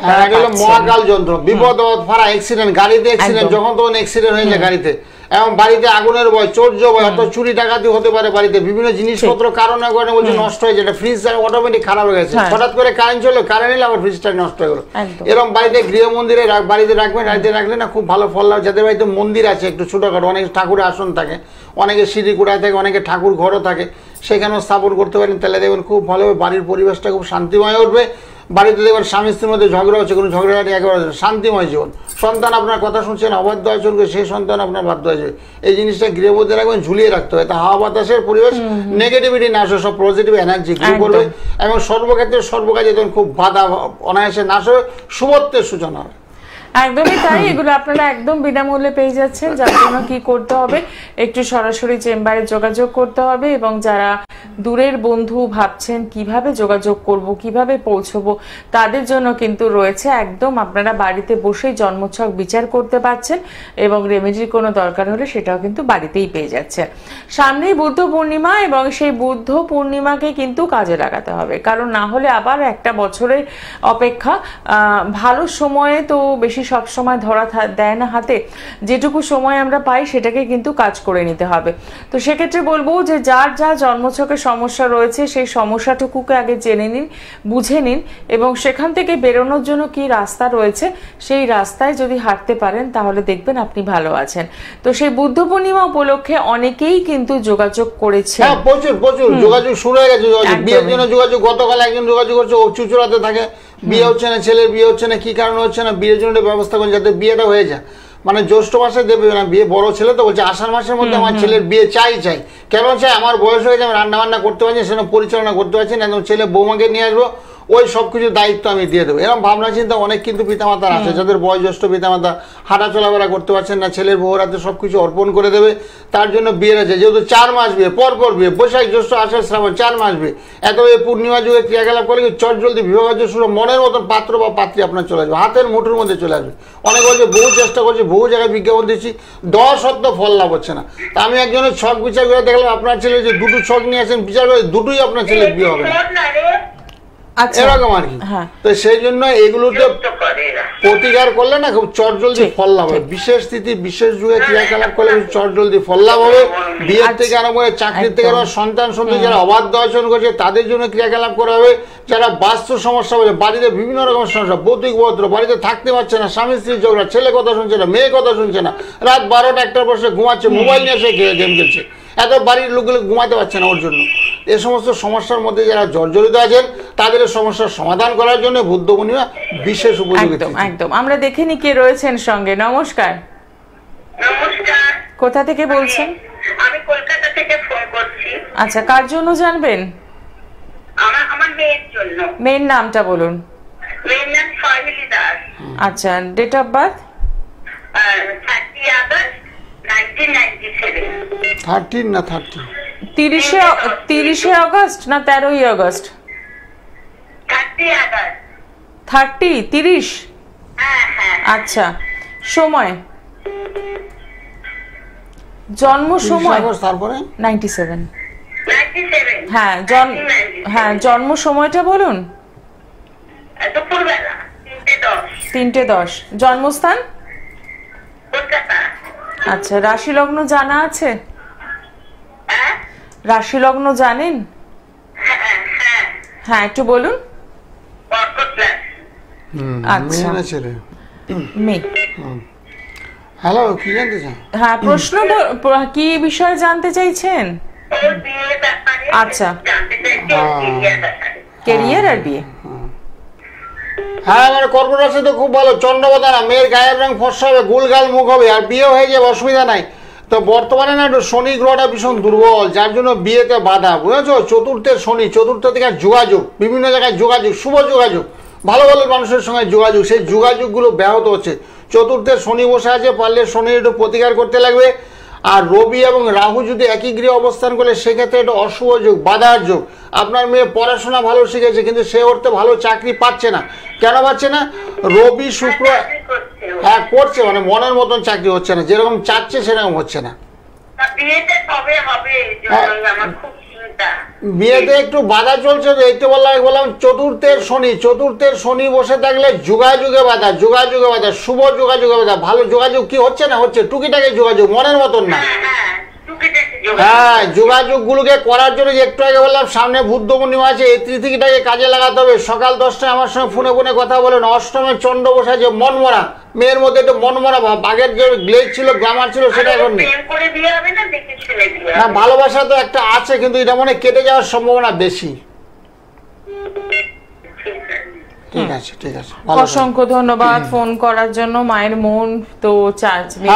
B: মহাকাল যন্ত্র, বিপদ ফারা অ্যাক্সিডেন্ট, গাড়িতে অ্যাক্সিডেন্ট, যখন তখন অ্যাক্সিডেন্ট হয়ে যায় গাড়িতে, এবং বাড়িতে আগুনের ভয়, চোর্য ভয়, অর্থাৎ চুরি ডাকাতি হতে পারে বাড়িতে, বিভিন্ন জিনিসপত্র কারণে কারণে বলছে নষ্ট হয়ে যায়, ফ্রিজ অটোমেটিক খারাপ হয়ে গেছে, হঠাৎ করে কারেন্ট চললো, কারেন্ট এলে আবার ফ্রিজটা নষ্ট হয়ে গেলো। এরকম বাড়িতে গৃহ মন্দিরে বাড়িতে রাখবেন, বাড়িতে রাখলে না খুব ভালো ফল লাগবে। যাদের বাড়িতে মন্দির আছে একটু ছোটখাটো, অনেক ঠাকুরের আসন থাকে, অনেকে সিঁড়ি কুড়ায় থাকে, অনেকে ঠাকুর ঘরও থাকে, সেখানেও স্থাপন করতে পারেন, তাহলে দেখবেন খুব ভালো হবে, বাড়ির পরিবেশটা খুব শান্তিময় উঠবে। বাড়িতে দেখবেন স্বামী স্ত্রীর মধ্যে ঝগড়া হচ্ছে, কোনো ঝগড়াঝাটি একেবারে শান্তিময় জীবন, সন্তান আপনার কথা শুনছেন অবাধ্য আচরণ করে, সেই সন্তান আপনার বাধ্য হয়ে যাবে। এই জিনিসটা গৃহের মধ্যে রাখবেন, ঝুলিয়ে রাখতে হবে, তা হাওয়া বাতাসের পরিবেশ, নেগেটিভিটি নাশ হবে, সব পজিটিভ এনার্জি গ্রো করবে, এবং সর্বক্ষেত্রে সর্বকাজে তখন খুব বাধা অনায়াসে নাশ হবে, শুভত্বের সূচনা হবে।
A: একদমই তাই, এগুলো আপনারা একদম বিনামূল্যে পেয়ে যাচ্ছেন। যার জন্য কি করতে হবে, একটু সরাসরি চেম্বারে যোগাযোগ করতে হবে, এবং যারা দূরের বন্ধু ভাবছেন কিভাবে যোগাযোগ করব, কিভাবে পৌঁছবো, তাদের জন্য কিন্তু রয়েছে একদম আপনারা বাড়িতে বসেই জন্মছক বিচার করতে পারছেন, এবং রেমেডির কোনো দরকার হলে সেটাও কিন্তু বাড়িতেই পেয়ে যাচ্ছেন। সামনেই বুদ্ধ পূর্ণিমা, এবং সেই বুদ্ধ পূর্ণিমাকে কিন্তু কাজে লাগাতে হবে, কারণ না হলে আবার একটা বছরের অপেক্ষা, ভালো সময়ে তো বেশি সব সময় ধরা দেয় না হাতে, যেটুকু সময় আমরা পাই সেটাকে কিন্তু কাজ করে নিতে হবে। তো সেক্ষেত্রে বলবো যে যার যা জন্মছকে সমস্যা রয়েছে সেই সমস্যাটুকুকে আগে জেনে নিন, বুঝে নিন, এবং সেখান থেকে বেরোনোর জন্য কি রাস্তা রয়েছে সেই রাস্তায় যদি হাঁটতে পারেন তাহলে দেখবেন আপনি ভালো আছেন। তো সেই বুদ্ধ পূর্ণিমা উপলক্ষে অনেকেই কিন্তু যোগাযোগ করেছে,
B: প্রচুর প্রচুর যোগাযোগ শুরু হয়ে গেছে। বিয়ের জন্য যোগাযোগ, গতকাল একজন যোগাযোগ করছে, ও চুচুড়াতে থাকে, বিয়ে হচ্ছে না, ছেলের বিয়ে হচ্ছে না, কি কারণ হচ্ছে না, বিয়ের জন্য ব্যবস্থা করেন যাতে বিয়েটা হয়ে যায়। মানে জ্যৈষ্ঠ মাসে দেবে না বিয়ে, বড় ছেলে তো বলছে আষাঢ় মাসের মধ্যে আমার ছেলের বিয়ে চাই। কেন চাই? আমার বয়স হয়েছে, আমি রান্না বান্না করতে পারছি, সেটা পরিচালনা করতে পারছি না, একদম ছেলে বৌমাকে নিয়ে আসবো, ওই সব কিছু দায়িত্ব আমি দিয়ে দেবো। এরকম ভাবনা চিন্তা অনেক কিন্তু পিতামাতার আছে, যাদের বয়োজ্যেষ্ঠ পিতামাতা হাঁটা চলাফেরা করতে পারছেন না, ছেলের বউর হাতে সব কিছু অর্পণ করে দেবে, তার জন্য বিয়ের আছে। যেহেতু 4 মাস বিয়ে, পরপর বিয়ে, বৈশাখ জ্যৈষ্ঠ আষাঢ় শ্রাবণ 4 মাস বিয়ে, এত এই পূর্ণিমা যুগে ক্রিয়াকলাপ করলে চট জলদি বিবাহ শুরু, মনের মতন পাত্র বা পাত্রী আপনার চলে আসবে, হাতের মুঠোর মধ্যে চলে আসবে। অনেক বলছে বহু চেষ্টা করছে, বহু জায়গায় বিজ্ঞাপন দিচ্ছি, 10 সত্ত্বেও ফল লাভ হচ্ছে না। তা আমি একজনের ছক বিচার করে দেখলাম, আপনার ছেলে যে 2টো ছক নিয়ে আসেন বিচার করে, দুটোই আপনার ছেলের বিয়ে হবে না,
A: আচ্ছা
B: এরকম আর কি। তো সেই জন্য এগুলোতে প্রতিকার করলে না খুব চটজলদি ফল লাভ হবে। বিশেষ তিথি বিশেষ যুগে ক্রিয়াকলাপ করলে চটজলদি ফল লাভ হবে। বিয়ের থেকে আরম্ভ করে চাকরির থেকে সন্তান সন্ততি যারা অবাধ্য আচরণ করছে তাদের জন্য ক্রিয়াকলাপ করা হবে। যারা বাস্তু সমস্যা হচ্ছে, বাড়িতে বিভিন্ন রকম সমস্যা, ভৌতিক পত্র, বাড়িতে থাকতে পারছে না, স্বামী স্ত্রীর ঝগড়া, ছেলে কথা শুনছে না, মেয়ে কথা শুনছে না, রাত 12টা 1টার বসে ঘুমাচ্ছে, মোবাইল নিয়ে এসে গেম খেলছে, এত বাড়ির লোকগুলো ঘুমাতে পারছে না ওর জন্য। এই সমস্ত সমস্যার মধ্যে যারা জর্জরিত আছেন তাদের সমস্যার সমাধান করার জন্য বুদ্ধ পূর্ণিমা বিশেষ উপযোগী।
A: একদম আমরা দেখে নি কে রয়েছেন সঙ্গে। নমস্কার।
C: নমস্কার।
A: কোথা থেকে বলছেন?
C: আমি কলকাতা থেকে ফোন করছি।
A: আচ্ছা, কার জন্য জানবেন?
C: আমার মেয়ের জন্য।
A: মেয়ের নামটা বলুন।
C: মেয়ের নাম ফাহিলি দাস।
A: আচ্ছা, ডেট অফ বার্থ?
C: 30 আগস্ট 1997।
B: 13 না 30?
A: 30 আগস্ট না 13ই আগস্ট?
C: 30 আগস্ট।
A: 30?
C: হ্যাঁ হ্যাঁ।
A: আচ্ছা, সময়, জন্ম সময়?
B: তারপরে
A: 97।
C: 97।
A: হ্যাঁ, জন্ম সময়টা বলুন।
C: দুপুরবেলা
A: 3:10। জন্মস্থান?
C: কলকাতা।
A: আচ্ছা, রাশি লগ্ন জানা আছে?
C: হ্যাঁ
A: রাশি লগ্ন জানেন?
C: হ্যাঁ হ্যাঁ।
A: হ্যাঁ, একটু বলুন।
C: কর্কট রাশি।
A: আচ্ছা,
B: মেয়ে না ছেলে?
A: মেয়ে।
B: হ্যালো, কি জানতে চান?
A: হ্যাঁ, প্রশ্ন কি বিষয়ে জানতে চাইছেন?
C: ওর বিয়ের ব্যাপারে
A: আচ্ছা।
C: জানতে চাইছি, ওর বিয়ের ব্যাপারে।
A: ক্যারিয়ার আর বিয়ে?
B: হ্যাঁ, মানে কর্কট রাশি তো খুব ভালো, চন্দ্রবতা না, মেয়ের গায়ের রং ফর্সা হবে, গুলগাল মুখ হবে, আর বিয়ে হয়ে যাবে, অসুবিধা নাই। তো বর্তমানে না একটু শনি গ্রহটা ভীষণ দুর্বল, যার জন্য বিয়েতে বাধা, বুঝেছো? চতুর্থের শনি, চতুর্থ থেকে যোগাযোগ, বিভিন্ন জায়গায় যোগাযোগ, শুভ যোগাযোগ, ভালো ভালো মানুষের সঙ্গে যোগাযোগ, সেই যোগাযোগগুলো ব্যাহত হচ্ছে। চতুর্থের শনি বসে আছে, পারলে শনির একটু প্রতিকার করতে লাগবে। আর রবি এবং রাহু যদি একই গৃহে অবস্থান করে সেক্ষেত্রে এটা অশুভ যোগ, বাধার যোগ। আপনার মেয়ে পড়াশোনা ভালো শিখেছে কিন্তু সে অর্থে ভালো চাকরি পাচ্ছে না। কেন পাচ্ছে না? রবি শুক্র, হ্যাঁ করছে, মানে মনের মতন চাকরি হচ্ছে না, যেরকম চাচ্ছে সেরকম হচ্ছে না।
C: বিয়েতে কবে হবে? আমার খুব চিন্তা।
B: বিয়েতে একটু বাধা চলছে, তো একটু বললাম চতুর্থের শনি বসে থাকলে যোগাযোগে বাধা, শুভ যোগাযোগে বাধা। ভালো যোগাযোগ কি হচ্ছে না? হচ্ছে টুকিটাকি যোগাযোগ, মনের মতন না। হ্যাঁ, যোগাযোগ গুলোকে করার জন্য একটু আগে বললাম সামনে বুদ্ধ পূর্ণিমা আছে, এই তিথিটাকে কাজে লাগাতে হবে। সকাল 10টায় আমার সঙ্গে ফোনে কথা বলেন। অষ্টমে চন্দ্র বসে আছে, মনমরা, মেয়ের মধ্যে একটু মনমরা ভাব, আগের যে গ্লেজ ছিল, গ্রামার ছিল, সেটা এখন নেই। না, ভালোবাসা তো একটা আছে কিন্তু এটা মনে কেটে যাওয়ার সম্ভাবনা বেশি। ঠিক আছে, ঠিক আছে,
A: অসংখ্য ধন্যবাদ ফোন করার জন্য। মায়ের মন তো চাকরি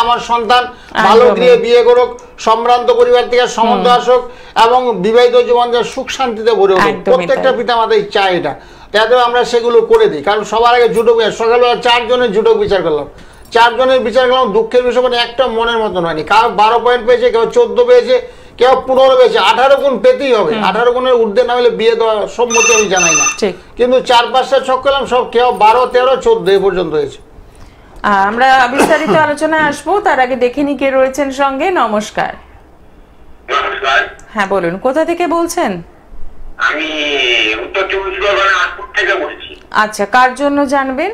B: আমার সন্তান ভালো গৃহে বিয়ে করুক, সম্ভ্রান্ত পরিবার থেকে সম্বন্ধ আসুক এবং বিবাহিত জীবন সুখ শান্তিতে ভরে উঠুক। প্রত্যেকটা পিতামাতাই চায় এটা, যাতে আমরা সেগুলো করে দিই। কারণ সবার আগে জুটক, সকালবেলা 4 জনের জুটক বিচার করলাম, 4 জনের বিচার করলাম, দুঃখের বিষয় মানে একটা মনের মতন হয়নি। কারো 12 পয়েন্ট পেয়েছে, কেউ 14 পেয়েছে, কেউ 15 পেয়েছে, 18 গুণ পেতেই হবে। 18 গুণের ঊর্ধ্বে না হলে বিয়ে দেওয়া সম্মতি আমি জানাই না। কিন্তু 4-5টা ছক করলাম, সব কেউ 12, 13, 14 এ পর্যন্ত হয়েছে।
A: আমরা বিস্তারিত আলোচনায় আসবো, তার আগে দেখে নি কে রয়েছেন সঙ্গে। নমস্কার।
D: নমস্কার।
A: হ্যাঁ বলুন, কোথা থেকে বলছেন?
D: আমি উত্তর 24 পরগনা আটপুর থেকে বলছি।
A: আচ্ছা, কার জন্য জানবেন?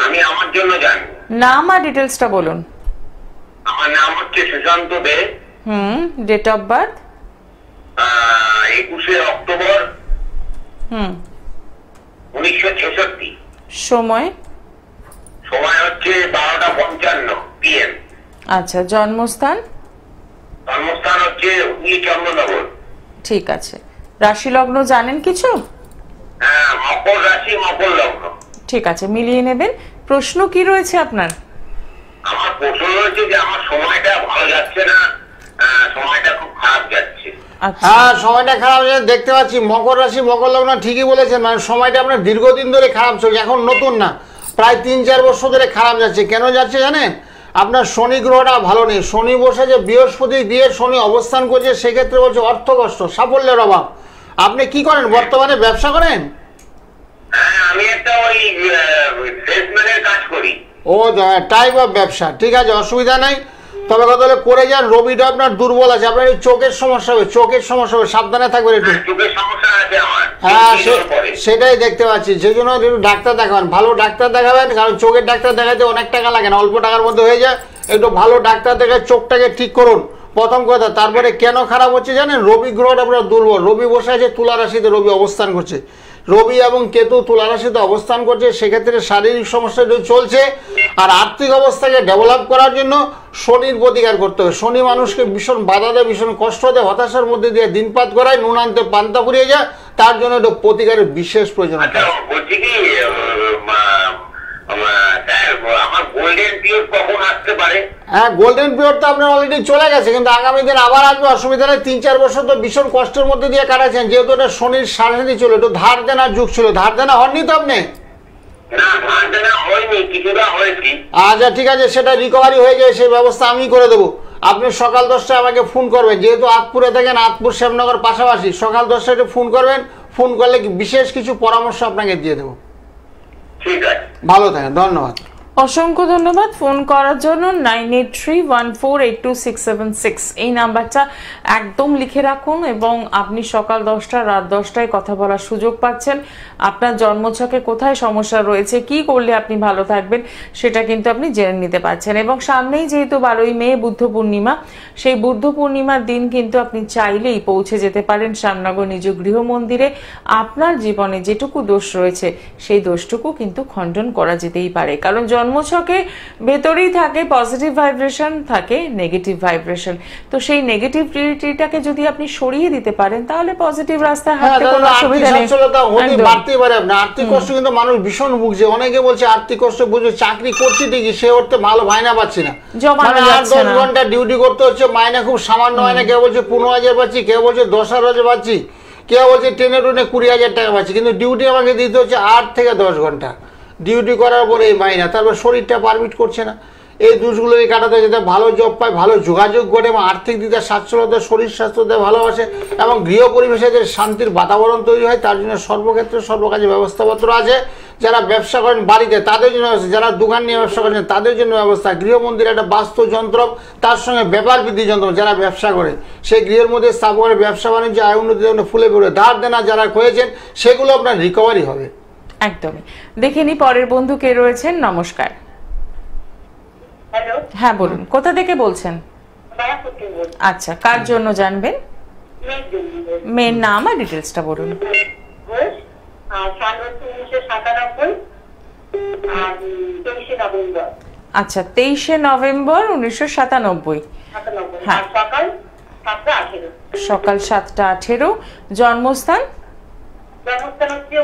D: আমি আমার জন্য জানবো।
A: নাম আর ডিটেলসটা বলুন।
D: আমার নাম হচ্ছে Sushanta Dey.
A: Date of birth?
D: 21শে অক্টোবর 1966।
A: সময়?
D: সময় হচ্ছে 12টা 55 PM।
A: আচ্ছা, জন্মস্থান?
D: জন্মস্থান হচ্ছে চন্দ্রনগর।
A: ঠিক আছে। রাশি লগ্ন জানেন কিছু?
D: হ্যাঁ, মকর রাশি, মকর লগ্ন।
A: ঠিক আছে, মিলিয়ে নেবেন। প্রশ্ন কি রয়েছে আপনার?
D: আমার প্রশ্ন রয়েছে যে আমার সময়টা ভালো যাচ্ছে না, সময়টা খুব খারাপ যাচ্ছে।
A: আচ্ছা,
B: হ্যাঁ, সময়টা খারাপ যাচ্ছে দেখতে পাচ্ছি। মকর রাশি মকর লগ্ন, ঠিকই বলেছেন, মানে সময়টা আপনার দীর্ঘদিন ধরে খারাপ চলছে, এখন নতুন না, প্রায় 3-4 বছর ধরে খারাপ যাচ্ছে। কেন যাচ্ছে জানেন? আপনার শনি গ্রহটা ভালো নেই, শনি বসে যে বৃহস্পতি দিয়ে শনি অবস্থান করছে, সেক্ষেত্রে বলছে অর্থ কষ্ট, সাফল্যের অভাব। আপনি কি করেন বর্তমানে? ব্যবসা করেন?
D: হ্যাঁ, আমি একটা ওই সেলসম্যানের কাজ করি।
B: ও টাইপ অফ ব্যবসা, ঠিক আছে, অসুবিধা নাই। তবে কথা হলে করে যান, রবিটা আপনার দুর্বল আছে, আপনার এই চোখের সমস্যা হবে, চোখের সমস্যা হবে, সাবধানে থাকবেন একটু।
D: চোখের সমস্যা আছে আমার।
B: হ্যাঁ, সেটাই দেখতে পাচ্ছি, সেই জন্য একটু ডাক্তার দেখাবেন, ভালো ডাক্তার দেখাবেন, কারণ চোখের ডাক্তার দেখাতে অনেক টাকা লাগে না, অল্প টাকার মধ্যে হয়ে যায়। একটু ভালো ডাক্তার দেখে চোখটাকে ঠিক করুন, প্রথম কথা। তারপরে কেন খারাপ হচ্ছে জানেন? রবি গ্রহটা আপনার দুর্বল, রবি বসে আছে তুলা রাশিতে, রবি অবস্থান করছে, রবি এবং কেতু তুলা রাশিতে অবস্থান করছে, সেক্ষেত্রে শারীরিক সমস্যা চলছে। আর আর্থিক অবস্থাকে ডেভেলপ করার জন্য শনির প্রতিকার করতে হবে। শনি মানুষকে ভীষণ বাধা দেয়, ভীষণ কষ্ট দেয়, হতাশার মধ্যে দিয়ে দিনপাত করায়, নুন আনতে পান্তা ফুরিয়ে যায়, তার জন্য একটু প্রতিকারের বিশেষ প্রয়োজন।
D: আচ্ছা, বলছি কি আমার গোল্ডেন পিরিয়ড কখন আসতে পারে?
B: হ্যাঁ, গোল্ডেন পিরিয়ড তো আপনার অলরেডি চলে গেছে, কিন্তু আগামী দিন আবার আসবে, অসুবিধা নেই। 3-4 বছর তো ভীষণ কষ্টের মধ্যে দিয়ে কাটাচ্ছেন, যেহেতু এটা শনির সাড়ে ছিল, একটু ধার দেনার যুগ ছিল। ধার দেনা হননি তো আপনি?
D: না, ধার দেনা হয়নি, কিছুটা হয়েছি।
B: আচ্ছা, ঠিক আছে, সেটা রিকভারি হয়ে যায়, সেই ব্যবস্থা আমি করে দেবো। আপনি সকাল 10টায় আমাকে ফোন করবেন, যেহেতু আতপুরে থাকেন, আতপুর শ্যামনগর পাশাপাশি, সকাল 10টায় ফোন করবেন। ফোন করলে বিশেষ কিছু পরামর্শ আপনাকে দিয়ে দেবো।
D: ঠিক আছে,
B: ভালো থাকেন, ধন্যবাদ।
A: অসংখ্য ধন্যবাদ ফোন করার জন্য। 9831482676 এই নাম্বারটা একদম লিখে রাখুন, এবং আপনি সকাল 10টা রাত 10টায় কথা বলার সুযোগ পাচ্ছেন। আপনার জন্মছকে কোথায় সমস্যা রয়েছে, কি করলে আপনি ভালো থাকবেন, সেটা কিন্তু আপনি জেনে নিতে পারছেন। এবং সামনেই যেহেতু 12ই মে বুদ্ধ পূর্ণিমা, সেই বুদ্ধ পূর্ণিমার দিন কিন্তু আপনি চাইলেই পৌঁছে যেতে পারেন শ্যামনগর নিজ গৃহ মন্দিরে। আপনার জীবনে যেটুকু দোষ রয়েছে, সেই দোষটুকু কিন্তু খণ্ডন করা যেতেই পারে, কারণ জন্মছকে ভেতরেই থাকে পজিটিভ ভাইব্রেশন, থাকে নেগেটিভ ভাইব্রেশন। তো সেই নেগেটিভিটিটাকে যদি আপনি সরিয়ে দিতে পারেন, তাহলে পজিটিভ রাস্তায় হাঁটতে কোনো অসুবিধা নেই।
B: বাড়তেই পারে আপনার আর্থিক কষ্ট, কিন্তু মানুষ ভীষণ ভুগছে। অনেকে বলছে আর্থিক কষ্ট বুঝে, চাকরি করছি ঠিকই, সে করতে ভালো মাইনা পাচ্ছি না, মানে 8-10 ঘন্টা ডিউটি করতে হচ্ছে, মাইনা খুব সামান্য মাইনা। কেউ বলছে 15,000 পাচ্ছি, কেউ বলছে 10,000 পাচ্ছি, কেউ বলছে ট্রেনে 20,000 টাকা পাচ্ছি, কিন্তু ডিউটি আমাকে দিতে হচ্ছে 8 থেকে 10 ঘন্টা ডিউটি করার পরে এই মাইনা, তারপর শরীরটা পারমিট করছে না। এই দোষগুলোকে কাটাতে যেতে ভালো জব পায়, ভালো যোগাযোগ করে, এবং আর্থিক দিকে স্বাচ্ছন্দ্য, শরীর স্বাস্থ্যতে ভালোবাসে, এবং গৃহ পরিবেশে যে শান্তির বাতাবরণ তৈরি হয়, তার জন্য সর্বক্ষেত্রে সর্বকাজে ব্যবস্থাপত্র আছে। যারা ব্যবসা করেন বাড়িতে, তাদের জন্য ব্যবস্থা, যারা দোকান নিয়ে ব্যবসা করেন তাদের জন্য ব্যবস্থা। গৃহমন্দির একটা বাস্তু যন্ত্র, তার সঙ্গে ব্যাপার বৃদ্ধি যন্ত্র, যারা ব্যবসা করে সেই গৃহের মধ্যে স্থাপন করে ব্যবসা বাণিজ্য আয় উন্নতির জন্য ফুলে পড়ে। ধার দেনা যারা করেছেন, সেগুলো আপনার রিকভারি হবে।
A: একদমই। দেখে নি পরের বন্ধু কে রয়েছেন। নমস্কার।
C: হ্যালো,
A: হ্যাঁ বলুন, কোথা থেকে বলছেন?
C: মায়াপুর থেকে বলছি।
A: আচ্ছা, কার জন্য জানবেন?
C: মেয়ের জন্য বলছি।
A: মেয়ের নাম আর ডিটেলসটা বলুন।
C: বয়স সাল হচ্ছে 1997 আর 23শে নভেম্বর।
A: আচ্ছা, 23শে নভেম্বর 1997।
C: 97
A: হ্যাঁ।
C: আর সকাল 7:18।
A: সকাল 7:18। জন্মস্থান?
C: জন্মস্থান হচ্ছে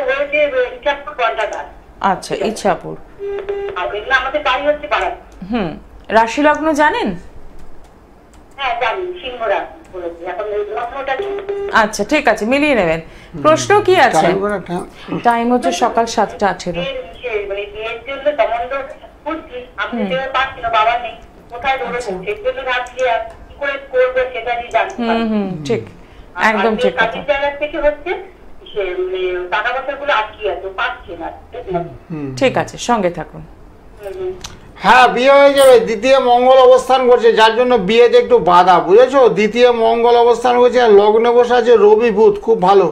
C: হয়েছে ইচ্ছাপুর ঘন্টাঘাট।
A: আচ্ছা, ইচ্ছাপুর।
C: আর এগুলো আমাদের বাড়ি হচ্ছে পাড়ায়।
A: রাশি লগ্ন জানেন?
C: হ্যাঁ জানি, সিংহ রাশি বলেছি, এখন লগ্নটা কি?
A: আচ্ছা, ঠিক আছে, মিলিয়ে নেবেন। প্রশ্ন কি আছে? টাইম হচ্ছে সকাল 7:18।
C: মানে বিয়ের জন্য সম্বন্ধ খুঁজছি, আমি যেতে পারছি না, বাবা নেই, কোথায় ধরেছে, সেই জন্য ভাবছি কি করে করবো সেটা নিয়ে জানতে পারছি।
A: ঠিক, একদম ঠিক কথা।
C: কাজের জায়গা থেকে হচ্ছে টাকা পয়সা গুলো আটকে আছে, পাচ্ছি না।
A: ঠিক আছে, সঙ্গে থাকুন।
B: হ্যাঁ, বিয়ে হয়ে যাবে। দ্বিতীয় মঙ্গল অবস্থান করছে, যার জন্য বিয়েতে একটু বাধা, বুঝেছো? দ্বিতীয় মঙ্গল অবস্থান করছে, লগ্নে বসে আছে রবি বুধ, খুব ভালো।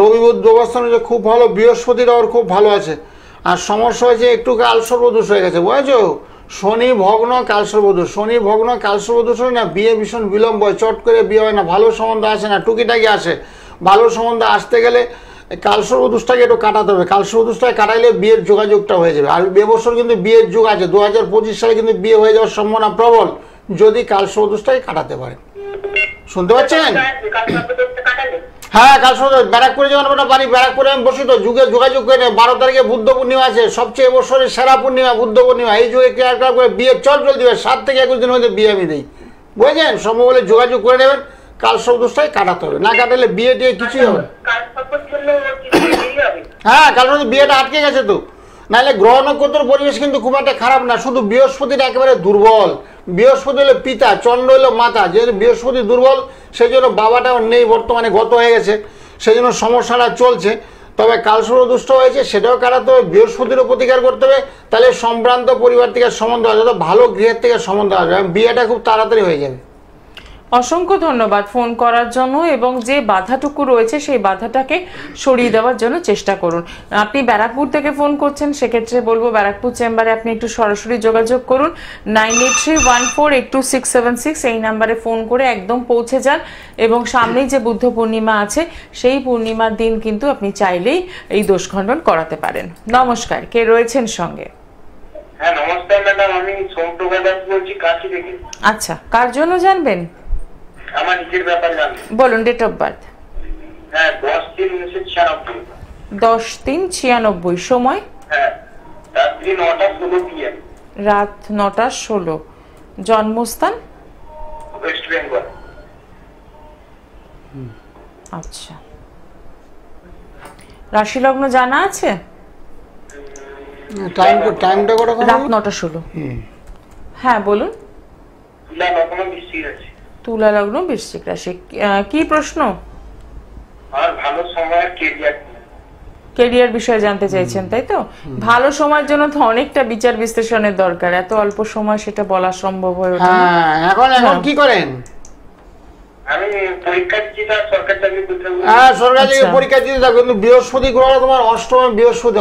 B: রবি বুধ অবস্থান হচ্ছে খুব ভালো, বৃহস্পতির আবার খুব ভালো আছে। আর সমস্যা হয়েছে একটু কালসর্বদোষ হয়ে গেছে, বুঝেছো? শনি ভগ্ন কালসর্বদোষ, শনি ভগ্ন কালসর্বদোষ হয় না, বিয়ে ভীষণ বিলম্ব হয়, চট করে বিয়ে হয় না, ভালো সম্বন্ধ আসে না, টুকিটাকি আসে। ভালো সম্বন্ধ আসতে গেলে কালসর্বদোষটাকে একটু কাটাতে হবে, কালসর্বদোষটাকে কাটাইলে বিয়ের যোগাযোগটা হয়ে যাবে। আর এবছর কিন্তু বিয়ের যুগ আছে, 2025 সালে কিন্তু বিয়ে হয়ে যাওয়ার সম্ভাবনা প্রবল, যদি কালসর্বদোষটাকে কাটাতে পারে। শুনতে পাচ্ছেন? হ্যাঁ কাল সকালে ব্যারাকপুরে যখন আমরা বাড়ি ব্যারাকপুরে আমি বসি তো যুগে যোগাযোগ করে 12 তারিখে বুদ্ধ পূর্ণিমা আছে, সবচেয়ে এবছরের সেরা পূর্ণিমা বুদ্ধ পূর্ণিমা। এই যুগে ক্লিয়ার করে বিয়ে চট জলদি হবে, 7 থেকে 21 দিনের মধ্যে বিয়ে আমি দিই, বুঝেছেন? সম্ভব হলে যোগাযোগ করে নেবেন, কাল সবদোষটাই কাটাতে হবে, না কাটালে বিয়ে টিয়ে কিছুই হবে। হ্যাঁ কাল বিয়েটা আটকে গেছে তো, নাহলে গ্রহ নক্ষত্র পরিবেশ কিন্তু খুব একটা খারাপ না, শুধু বৃহস্পতিটা একেবারে দুর্বল। বৃহস্পতি হলো পিতা, চন্দ্র হলো মাতা, যেহেতু বৃহস্পতি দুর্বল সেই জন্য বাবাটাও নেই, বর্তমানে গত হয়ে গেছে, সেই জন্য সমস্যাটা চলছে। তবে কালসর্প দুষ্ট হয়েছে সেটাও কাটাতে হবে, বৃহস্পতিরও প্রতিকার করতে হবে, তাহলে সম্ভ্রান্ত পরিবার থেকে সম্বন্ধ আসবে, ভালো গৃহের থেকে সম্বন্ধ আসবে, বিয়েটা খুব তাড়াতাড়ি হয়ে যাবে।
A: অসংখ্য ধন্যবাদ ফোন করার জন্য, এবং যে বাধাটুকু রয়েছে সেই বাধাটাকে সরিয়ে দেওয়ার জন্য চেষ্টা করুন। আপনি ব্যারাকপুর থেকে ফোন করছেন, সেক্ষেত্রে বলবো ব্যারাকপুর চেম্বারে আপনি একটু সরাসরি যোগাযোগ করুন, 9831482676 এই নাম্বারে ফোন করে একদম পৌঁছে যান। এবং সামনেই যে বুদ্ধ পূর্ণিমা আছে সেই পূর্ণিমার দিন কিন্তু আপনি চাইলেই এই দোষখণ্ডন করাতে পারেন। নমস্কার, কে রয়েছেন সঙ্গে?
D: হ্যাঁ নমস্কার ম্যাডাম, আমি সৌম্য দাস বলছি কাশি থেকে।
A: আচ্ছা, কার জন্য জানবেন?
D: আমার নিজের ব্যাপারে জানবেন।
A: বলুন ডেট অফ বার্থ।
D: হ্যাঁ 10/3/1996।
A: 10/3/96। সময়?
D: হ্যাঁ রাত্রি 9:16 PM।
A: রাত 9:16। জন্মস্থান?
D: ওয়েস্ট বেঙ্গল।
A: আচ্ছা, রাশি লগ্ন জানা আছে?
B: টাইমটা কত?
A: রাত 9:16। হ্যাঁ বলুন।
D: তুলা লগ্ন বৃশ্চিক রাশি।
A: তুলা লগ্ন বৃশ্চিক রাশি। কি প্রশ্ন?
D: আর ভালো সময়
A: কেরিয়ার বিষয়ে জানতে চাইছেন, তাই তো? ভালো সময়ের জন্য তো অনেকটা বিচার বিশ্লেষণের দরকার, এত অল্প সময় সেটা বলা সম্ভব হয়ে ওঠে না।
B: এখন কি করেন?
D: আমি পরীক্ষা দিচ্ছি, সরকারি চাকরি করতে।
B: হ্যাঁ সরকারি পরীক্ষা দিতে থাকো, কিন্তু বৃহস্পতি গ্রহ তোমার অষ্টমে বৃহস্পতি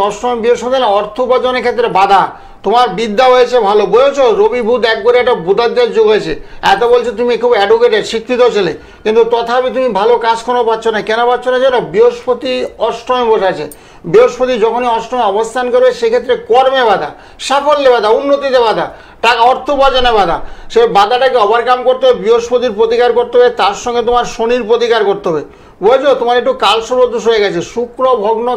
B: না, অর্থ উপার্জনের ক্ষেত্রে বাধা। তোমার বিদ্যা হয়েছে ভালো, বুঝেছো? রবি বুধ এক করে একটা বুধাধ্যায়ের যোগ হয়েছে, এত বলছো তুমি খুব অ্যাডভোকেটেড শিক্ষিত ছেলে, কিন্তু তথাপি তুমি ভালো কাজ কোনো পাচ্ছ না। কেন পাচ্ছ না জানো? বৃহস্পতি অষ্টমে বসে আছে। বৃহস্পতি যখনই অষ্টমে অবস্থান করবে সেক্ষেত্রে কর্মে বাধা, সাফল্যে বাধা, উন্নতিতে বাধা, টাকা অর্থ উপার্জনে বাধা। সেই বাধাটাকে ওভারকাম করতে হবে, বৃহস্পতির প্রতিকার করতে হবে, তার সঙ্গে তোমার শনির প্রতিকার করতে হবে, বুঝেছো? তোমার একটু কালসর্প দোষ হয়ে গেছে, শুক্র ভগ্ন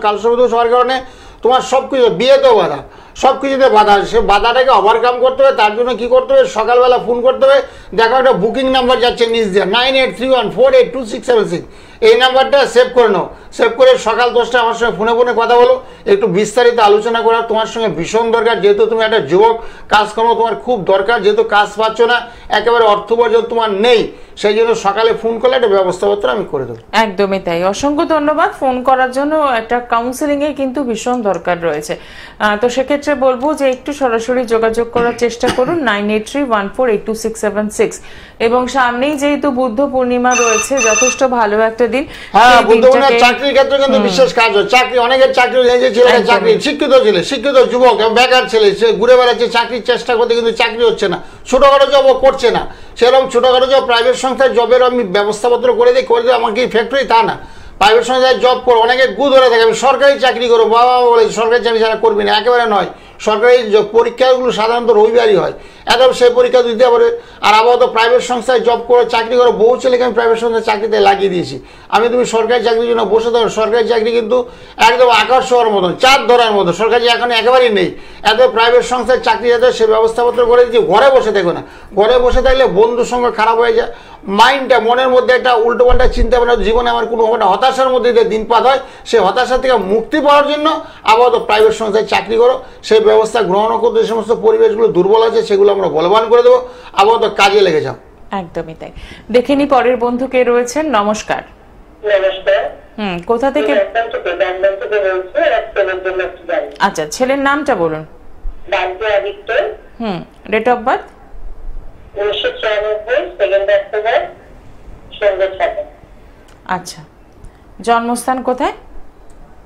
B: কালসর্প দোষ হওয়ার কারণে তোমার সব কিছু, বিয়েতেও বাধা, সব কিছুতে বাধা। সে বাধাটাকে ওভারকাম করতে হবে, তার জন্য কি করতে হবে? সকালবেলা ফোন করতে হবে, দেখো একটা বুকিং নাম্বার যাচ্ছে নিচ দিয়ে 9831482676, এই নাম্বারটা সেভ করে নাও। সেভ করে সকাল 10টায় আমার সঙ্গে ফোনে কথা বলো, একটু বিস্তারিত আলোচনা করা তোমার সঙ্গে ভীষণ দরকার। যেহেতু তুমি একটা যুবক, কাজকর্ম তোমার খুব দরকার, যেহেতু কাজ পাচ্ছ না, একেবারে অর্থ উপার্জন তোমার নেই, সেই জন্য সকালে ফোন করলে একটা ব্যবস্থাপত্র আমি করে দেবো।
A: একদমই তাই, অসংখ্য ধন্যবাদ ফোন করার জন্য। একটা কাউন্সেলিং এর কিন্তু ভীষণ দরকার রয়েছে, তো সেক্ষেত্রে বলবো যে একটু সরাসরি যোগাযোগ করার চেষ্টা করুন 9831482676। এবং সামনেই যেহেতু বুদ্ধ পূর্ণিমা রয়েছে, যথেষ্ট ভালো একটা দিন।
B: হ্যাঁ বুদ্ধ পূর্ণিমা চাকরির ক্ষেত্রে কিন্তু বিশেষ কাজ হয়। চাকরি, অনেকের চাকরি হয়েছে, ছেলেটা চাকরি, শিক্ষিত ছেলে, শিক্ষিত যুবক, বেকার ছেলে, সে ঘুরে বেড়াচ্ছে, চাকরির চেষ্টা করতে কিন্তু চাকরি হচ্ছে না, ছোটখাটো জবও করছে না। সেরকম ছোটখাটো জব, প্রাইভেট সংস্থায় জবের আমি ব্যবস্থাপত্র করে দিই, আমাকে ফ্যাক্টরি তা না, প্রাইভেট সংস্থায় জব করো, অনেকে গু ধরে থাকে আমি সরকারি চাকরি করবো, বাবা বলে সরকারি চাকরি যারা করবি না, একেবারে নয়। সরকারি পরীক্ষাগুলো সাধারণত রবিবারই হয়, একদম সেই পরীক্ষা দিতে পারে। আর আপাতত প্রাইভেট সংস্থায় জব করে চাকরি করো, বহু ছেলেকে আমি প্রাইভেট সংস্থায় চাকরিতে লাগিয়ে দিয়েছি। তুমি সরকারি চাকরির জন্য বসে থাকো, সরকারি চাকরি কিন্তু একদম আকাশ হওয়ার মতন, চাঁদ ধরার মতো, সরকারি এখন একেবারেই নেই। এত প্রাইভেট সংস্থায় চাকরি যাতে সে ব্যবস্থাপত্র করে দিচ্ছি। ঘরে বসে দেখো না, ঘরে বসে থাকলে বন্ধুর সঙ্গে খারাপ হয়ে যায়, মাইন্ডটা, মনের মধ্যে একটা উল্টোপাল্টা চিন্তা ভাবনা, জীবনে আমার কোনো হতাশার মধ্যে দিয়ে দিনপাত হয়, সেই হতাশা থেকে মুক্তি পাওয়ার জন্য আপাতত প্রাইভেট সংস্থায় চাকরি করো, সেই ব্যবস্থা গ্রহণ করতে। যে সমস্ত পরিবেশগুলো দুর্বল আছে সেগুলো আমরা বলবান করে দেবো, আপাতত কাজে লেগে যাও।
A: একদমই তাই। দেখে নি পরের বন্ধু কে রয়েছেন। নমস্কার।
C: নমস্কার।
A: কোথা থেকে?
C: থেকে
A: আচ্ছা, ছেলের নামটা বলুন। Date of birth?
C: 1994 2 অক্টোবর সন্ধ্যা 6টা।
A: আচ্ছা, জন্মস্থান কোথায়?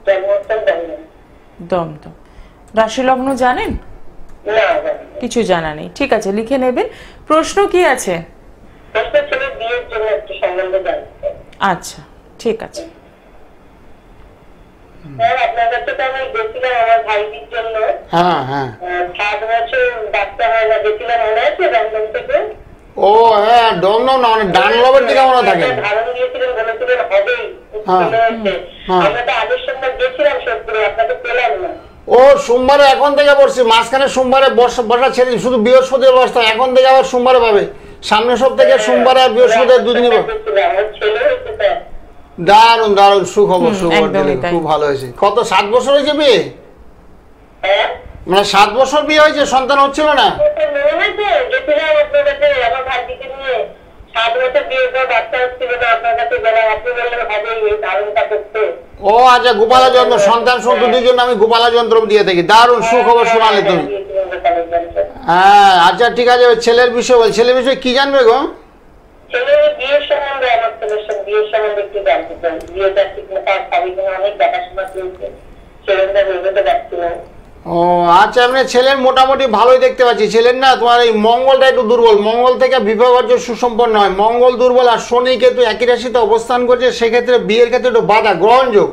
C: জন্মস্থান দমদম।
A: দমদম। রাশি লগ্ন জানেন?
C: না,
A: কিছু জানা নেই, ঠিক আছে, লিখে নেবেন। প্রশ্ন কি আছে?
C: প্রশ্ন ছিল বিয়ের জন্য একটু সম্বন্ধ জানতে।
A: আচ্ছা, ঠিক আছে।
C: হ্যাঁ, আপনার কাছে তো আমি গেছিলাম আমার ভাইটির জন্য।
B: হ্যাঁ হ্যাঁ
C: 7 বছর ডাক্তার হয় না, গেছিলাম, মনে আছে দমদম থেকে?
B: ও হ্যাঁ, দমদম না, ডানলবের দিকে মনে থাকে।
C: ধারণ দিয়েছিলেন, বলেছিলেন
B: হ্যাঁ।
C: চলে এসছে।
B: হ্যাঁ।
C: আমরা তো আগের সময় গেছিলাম সোদপুরে, আপনাকে পেলাম না।
B: ও সোমবারে এখন থেকে বসছি, মাঝখানে সোমবারে বসা ছেড়ে দিই, শুধু বৃহস্পতিবার বসতাম, এখন থেকে আবার সোমবারে পাবে, সামনের সপ্তাহে থেকে সোমবারে আর বৃহস্পতিবার দুদিনই পাবে।
C: গেছিলাম, ওর ছেলে হয়েছে স্যার।
B: দারুণ দারুণ, সুখবর সুখবর
A: একদমই
B: দিলেন,
A: তাই।
B: খুব ভালো হয়েছে। কত 7 বছর হয়েছে বিয়ে?
C: হ্যাঁ,
B: মানে 7 বছর বিয়ে হয়েছে, সন্তান হচ্ছিল না?
C: ওটা মনে হয়েছে গেছিলাম আপনার কাছে আমার ভাইটিকে নিয়ে, 7 বছর বিয়ে করে বাচ্চা হচ্ছিল না, আপনার কাছে গেলাম, আপনি বললেন হবে এই দারুণটা করতে।
B: ও আচ্ছা, গোপালা যন্ত্র, সন্তান সন্ততির জন্য আমি গোপালা যন্ত্র দিয়ে থাকি। দারুণ সুখবর শোনালে তুমি। হ্যাঁ আচ্ছা ঠিক আছে, ওই ছেলের বিষয় বল, ছেলের বিষয়ে কি জানবে গো?
C: ছেলের বিয়ের সম্বন্ধে, আমার ছেলের বিয়ের সম্বন্ধে একটু জানতে চাই। বিয়েটা ঠিক মতো আর স্বামী কিনা অনেক দেখাশোনা চলছে, সেরকমটা বলতে পারছিলাম।
B: ও আচ্ছা, আপনি ছেলের মোটামুটি ভালোই দেখতে পাচ্ছি। ছেলের না তোমার এই মঙ্গলটা একটু দুর্বল, মঙ্গল থেকে বিবাহকার্য সুসম্পন্ন হয়, মঙ্গল দুর্বল, আর শনি কেতু একই রাশিতে অবস্থান করছে, সেক্ষেত্রে বিয়ের ক্ষেত্রে একটু বাধা। গ্রহণযোগ,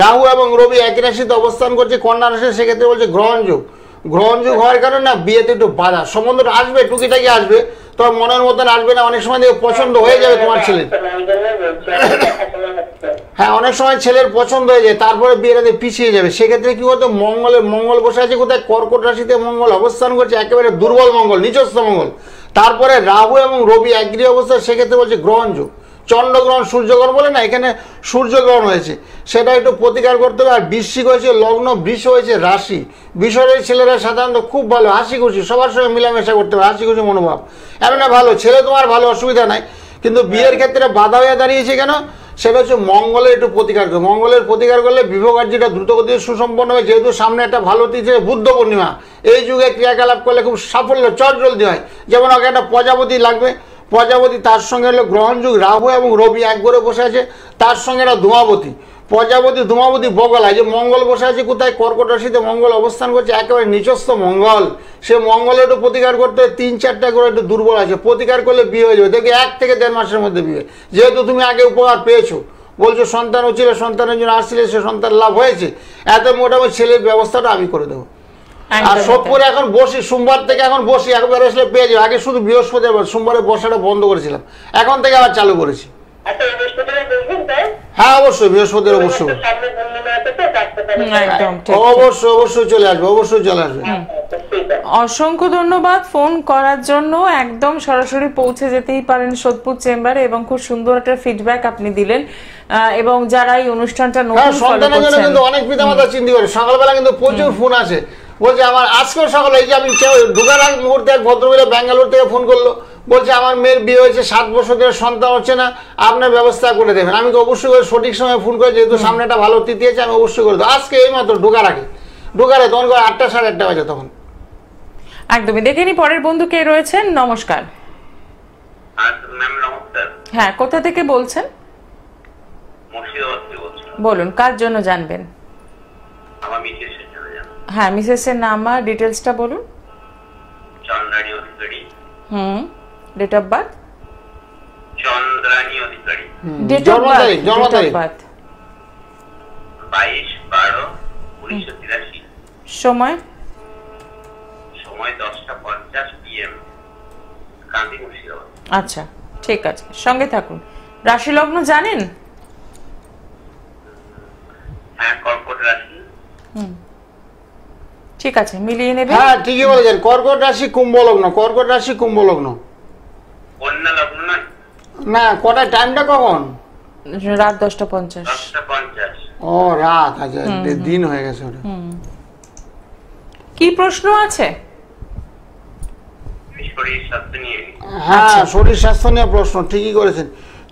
B: রাহু এবং রবি একই রাশিতে অবস্থান করছে কন্যা রাশি, সেক্ষেত্রে বলছে গ্রহণযোগ। গ্রহণযোগ হওয়ার কারণে না বিয়েতে একটু বাধা। সম্বন্ধটা আসবে, টুকিটাকি আসবে, তোমার মনের মতন আসবে না, অনেক সময় দেখবে পছন্দ হয়ে যাবে তোমার ছেলের। হ্যাঁ অনেক সময় ছেলের পছন্দ হয়ে যায়, তারপরে বিয়েটাতে পিছিয়ে যাবে। সেক্ষেত্রে কি বলতো, মঙ্গল বসে আছে কোথায়, কর্কট রাশিতে মঙ্গল অবস্থান করছে, একেবারে দুর্বল মঙ্গল, নিচস্থ মঙ্গল। তারপরে রাহু এবং রবি একই অবস্থা, সেক্ষেত্রে বলছে গ্রহণযোগ। চন্দ্রগ্রহণ সূর্যগ্রহণ বলে না, এখানে সূর্যগ্রহণ হয়েছে, সেটা একটু প্রতিকার করতে হবে। আর বৃশ্চিক হয়েছে লগ্ন, বৃষ হয়েছে রাশি। বৃষের ছেলেরা সাধারণত খুব ভালো, হাসি খুশি, সবার সঙ্গে মিলামেশা করতে হবে, হাসি খুশি মনোভাব, এমন ভালো ছেলে, তোমার ভালো, অসুবিধা নাই। কিন্তু বিয়ের ক্ষেত্রে বাধা হয়ে দাঁড়িয়েছে কেন, সেটা হচ্ছে মঙ্গলের একটু প্রতিকার করবে। মঙ্গলের প্রতিকার করলে বিবাহ কার্যটা দ্রুতগতিতে সুসম্পন্ন হবে, যেহেতু সামনে একটা ভালো তিথি বুদ্ধ পূর্ণিমা, এই যুগে ক্রিয়াকলাপ করলে খুব সাফল্য চটজলদি হয়। যেমন ওকে একটা প্রজাপতি লাগবে, প্রজাপতি, তার সঙ্গে হলো গ্রহণযোগ, রাহু এবং রবি এক করে বসে আছে, তার সঙ্গে একটা ধূমাবতী, প্রজাপতি ধূমাবতী বগলায়, যে মঙ্গল বসে আছে কোথায়, কর্কট রাশিতে মঙ্গল অবস্থান করছে, একেবারে নিচস্থ মঙ্গল। সে মঙ্গলের একটু প্রতিকার করতে হয়, 3-4টা করে একটু দুর্বল আছে, প্রতিকার করলে বিয়ে হয়ে যাবে। দেখবে 1 থেকে 1.5 মাসের মধ্যে বিয়ে। যেহেতু তুমি আগে উপহার পেয়েছো, বলছো সন্তান হচ্ছিল, সন্তানের জন্য আসছিলে, সে সন্তান লাভ হয়েছে, এত মোটামুটি ছেলের ব্যবস্থাটা আমি করে দেবো। আর সোদপুরে এখন বসি, সোমবার থেকে এখন বসি, একবার আসলে পেয়ে যাবে। আগে শুধু বৃহস্পতিবার, সোমবারে বসাটা বন্ধ করেছিলাম, এখন থেকে আবার চালু করেছি। হ্যাঁ অবশ্যই, বৃহস্পতিবার অবশ্যই,
A: একদম ঠিক।
B: অবশ্যই অবশ্যই চলে আসবে, অবশ্যই চলে আসবে।
A: অসংখ্য ধন্যবাদ ফোন করার জন্য। একদম সরাসরি পৌঁছে যেতেই পারেন সোদপুর চেম্বারে, এবং খুব সুন্দর একটা ফিডব্যাক আপনি দিলেন। এবং যারা এই অনুষ্ঠানটা নতুন ফলো
B: সন্তানের জন্য
A: করছেন,
B: কিন্তু অনেক পিতামাতা চিন্তা করে, সকালবেলা কিন্তু প্রচুর ফোন আসে, বলছে আমার আজকেও সকালে, এই যে আমি ঢোকার আগ মুহূর্তে এক ভদ্রমহিলা ব্যাঙ্গালোর থেকে ফোন করলো, বলছে আমার মেয়ের বিয়ে হয়েছে, 7 বছর ধরে সন্তান হচ্ছে না, আপনার ব্যবস্থা করে দেবেন। আমি অবশ্যই করে সঠিক সময় ফোন করে, যেহেতু সামনে একটা ভালো তিথি আছে, আমি অবশ্যই করে দেবো। আজকে এই মাত্র ঢোকার আগে, তখন 8টা 8:30 বাজে তখন।
A: একদমই। দেখে নি পরের বন্ধু কে রয়েছেন। নমস্কার।
D: ম্যাম নমস্কার,
A: হ্যাঁ, কোথা থেকে বলছেন?
D: মুর্শিদাবাদ থেকে বলছি।
A: বলুন, কার জন্য জানবেন?
D: আমার মিসেসের জন্য জানো,
A: হ্যাঁ, মিসেসের নাম আর ডিটেলসটা বলুন।
D: Chandrani Adhikari.
A: Date of birth.
D: Chandrani Adhikari,
A: date of birth.
D: 22/12/1983।
A: সময়?
D: সময় 10:50 PM, কান্দি, মুর্শিদাবাদ।
A: আচ্ছা ঠিক আছে, সঙ্গে থাকুন। রাশি লগ্ন জানেন?
D: হ্যাঁ, কর্কট রাশি।
A: ঠিক আছে, মিলিয়ে নেবেন।
B: হ্যাঁ ঠিকই বলেছেন, কর্কট রাশি কুম্ভ লগ্ন, কর্কট রাশি কুম্ভ লগ্ন।
D: কন্যা লগ্ন নয়?
B: না, কটায়, টাইমটা কখন?
A: রাত 10:50।
D: 10:50।
B: ও রাত, আচ্ছা দিন হয়ে গেছে ওটা।
A: কি প্রশ্ন আছে?
D: শরীর স্বাস্থ্য নিয়ে।
B: হ্যাঁ, শরীর স্বাস্থ্য নিয়ে প্রশ্ন, ঠিকই করেছেন।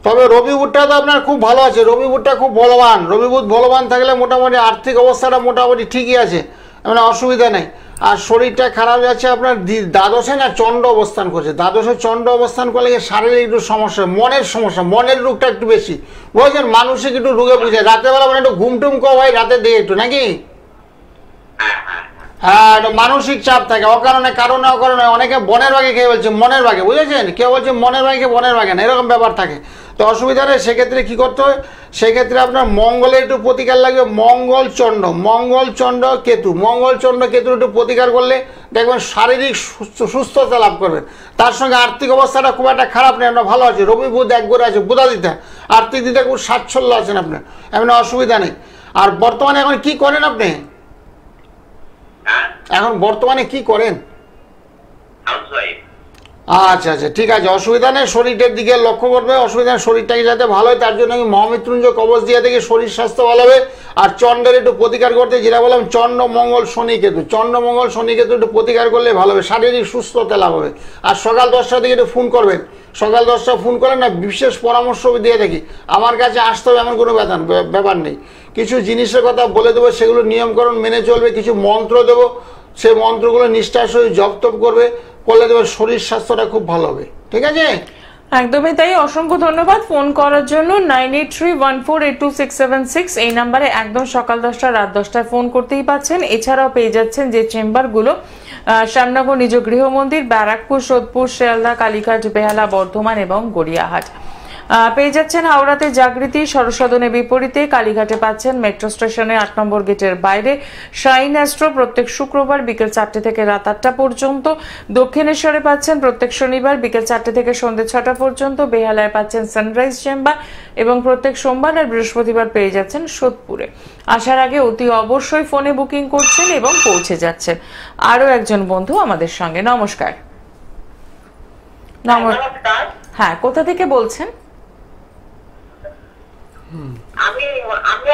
B: তবে রবি বুধটা তো আপনার খুব ভালো আছে, রবি বুধটা খুব বলবান, রবি বুধ বলবান থাকলে মোটামুটি আর্থিক অবস্থাটা মোটামুটি ঠিকই আছে, মানে অসুবিধা নেই। আর শরীরটা খারাপ যাচ্ছে আপনার, দ্বাদশে না চন্দ্র অবস্থান করছে, দ্বাদশে চন্দ্র অবস্থান করলে শারীরিক একটু সমস্যা, মনের সমস্যা, মনের রোগটা একটু বেশি বুঝেছেন, মানসিক একটু রোগে বুঝে, রাতের বেলা মানে একটু ঘুমটুম কম হয় রাতের দিকে একটু, নাকি? হ্যাঁ, একটা মানসিক চাপ থাকে, অকারণে অকারণে অনেকে বনের বাঘে খেয়ে বলছে মনের বাঘে, বুঝেছেন? কেউ বলছে মনের বাঘে বনের বাঘে না, এরকম ব্যাপার থাকে। তো অসুবিধা নেই, সেক্ষেত্রে কি করতে হয়, সেক্ষেত্রে আপনার মঙ্গলের একটু প্রতিকার লাগবে। মঙ্গল চন্ড কেতুর একটু প্রতিকার করলে দেখবেন শারীরিক সুস্থতা লাভ করবেন। তার সঙ্গে আর্থিক অবস্থাটা খুব একটা খারাপ নেই, আপনার ভালো আছে। রবি বুধ এক করে আছে, বুধাদিতা, আর্থিক দিকটা খুব স্বাচ্ছল্য আছেন আপনার, এমন অসুবিধা নেই। আর বর্তমানে এখন কি করেন আপনি? এখন বর্তমানে কি করেন? আচ্ছা আচ্ছা, ঠিক আছে, অসুবিধা নেই। শরীরের দিকে লক্ষ্য করবে, অসুবিধা নেই, শরীরটাকে যাতে ভালো হয় তার জন্য আমি মহামৃত্যুঞ্জয় কবচ দিয়ে থেকে শরীর স্বাস্থ্য ভালো হবে। আর চন্দ্রের একটু প্রতিকার করতে, যেটা বললাম চন্দ্র মঙ্গল শনি কেতু একটু প্রতিকার করলে ভালো হবে, শারীরিক সুস্থতা লাভ হবে। আর সকাল 10টার দিকে একটু ফোন করবেন, সকাল 10টা ফোন করেন না, বিশেষ পরামর্শ দিয়ে থাকি। আমার কাছে আসতে হবে এমন কোনো ব্যাপার নেই, কিছু জিনিসের কথা বলে দেবো, সেগুলো নিয়মকরণ মেনে চলবে। কিছু মন্ত্র দেবো, সেই মন্ত্রগুলো নিষ্ঠার সহিত জপ তপ করলে দেবে, শরীর স্বাস্থ্যটা খুব ভালো হবে। ঠিক আছে,
A: একদমই তাই। অসংখ্য ধন্যবাদ ফোন করার জন্য। 9831482676 এই নাম্বারে একদম সকাল 10টা রাত 10টায় ফোন করতেই পাচ্ছেন। এছাড়াও পেয়ে যাচ্ছেন যে চেম্বারগুলো, শ্যামনগর নিজ গৃহমন্দির, ব্যারাকপুর, সোদপুর, শিয়ালদা, কালীঘাট, বেহালা, বর্ধমান এবং গড়িয়াহাট। পেয়ে যাচ্ছেন হাওড়াতে জাগৃতি, সরসদনে বিপরীতে, কালীঘাটে পাচ্ছেন মেট্রো স্টেশনে 8 নম্বর গেটের বাইরে শাইন অ্যাস্ট্রো প্রত্যেক শুক্রবার বিকেল 4টে থেকে রাত 8টা পর্যন্ত, দক্ষিণেশ্বরে পাচ্ছেন প্রত্যেক শনিবার বিকেল 4টে থেকে সন্ধ্যে 6টা পর্যন্ত, বেহালায় পাচ্ছেন সানরাইজ চেম্বার এবং প্রত্যেক সোমবার আর বৃহস্পতিবার পেয়ে যাচ্ছেন সোদপুরে। আসার আগে অতি অবশ্যই ফোনে বুকিং করছেন এবং পৌঁছে যাচ্ছেন। আরো একজন বন্ধু আমাদের সঙ্গে। নমস্কার।
C: নমস্কার।
A: হ্যাঁ, কোথা থেকে বলছেন?
C: আমি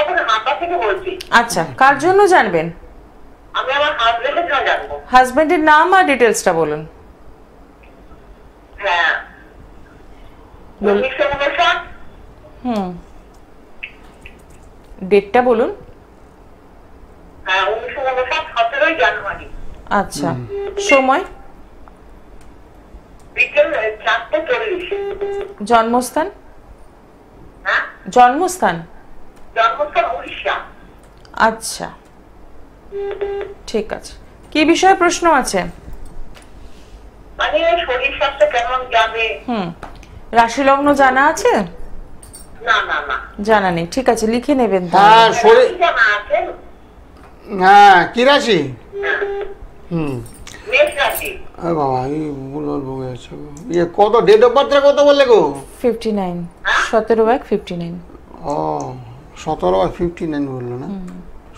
C: এখন হাতা থেকে বলছি।
A: আচ্ছা, কার জন্য জানবেন?
C: আমি আমার হাজবেন্ডের জন্য জানবো।
A: হাজবেন্ডের নাম আর ডিটেলসটা বলুন।
C: হ্যাঁ, 1959।
A: ডেটটা বলুন।
C: হ্যাঁ, 1959, 17 জানুয়ারি।
A: আচ্ছা, সময়?
C: বিকেল 4:40।
A: জন্মস্থান?
C: হ্যাঁ,
A: জন্মস্থান
C: উড়িষ্যা।
A: আচ্ছা, ঠিক আছে। কি বিষয়ে প্রশ্ন আছে?
C: মানে শরীর স্বাস্থ্য কেমন যাবে?
A: রাশি লগ্ন জানা আছে?
C: না,
A: জানা নেই, ঠিক আছে, লিখে নেবেন।
B: হ্যাঁ, শরীর,
C: জানা আছে।
B: হ্যাঁ, কি রাশি?
C: মেষ রাশি।
B: বাবা, এই বলবো কত ডেট অফ বার্থ কত বললে গো?
A: 59, 17/1/59।
B: ও, 17/59 বললো না?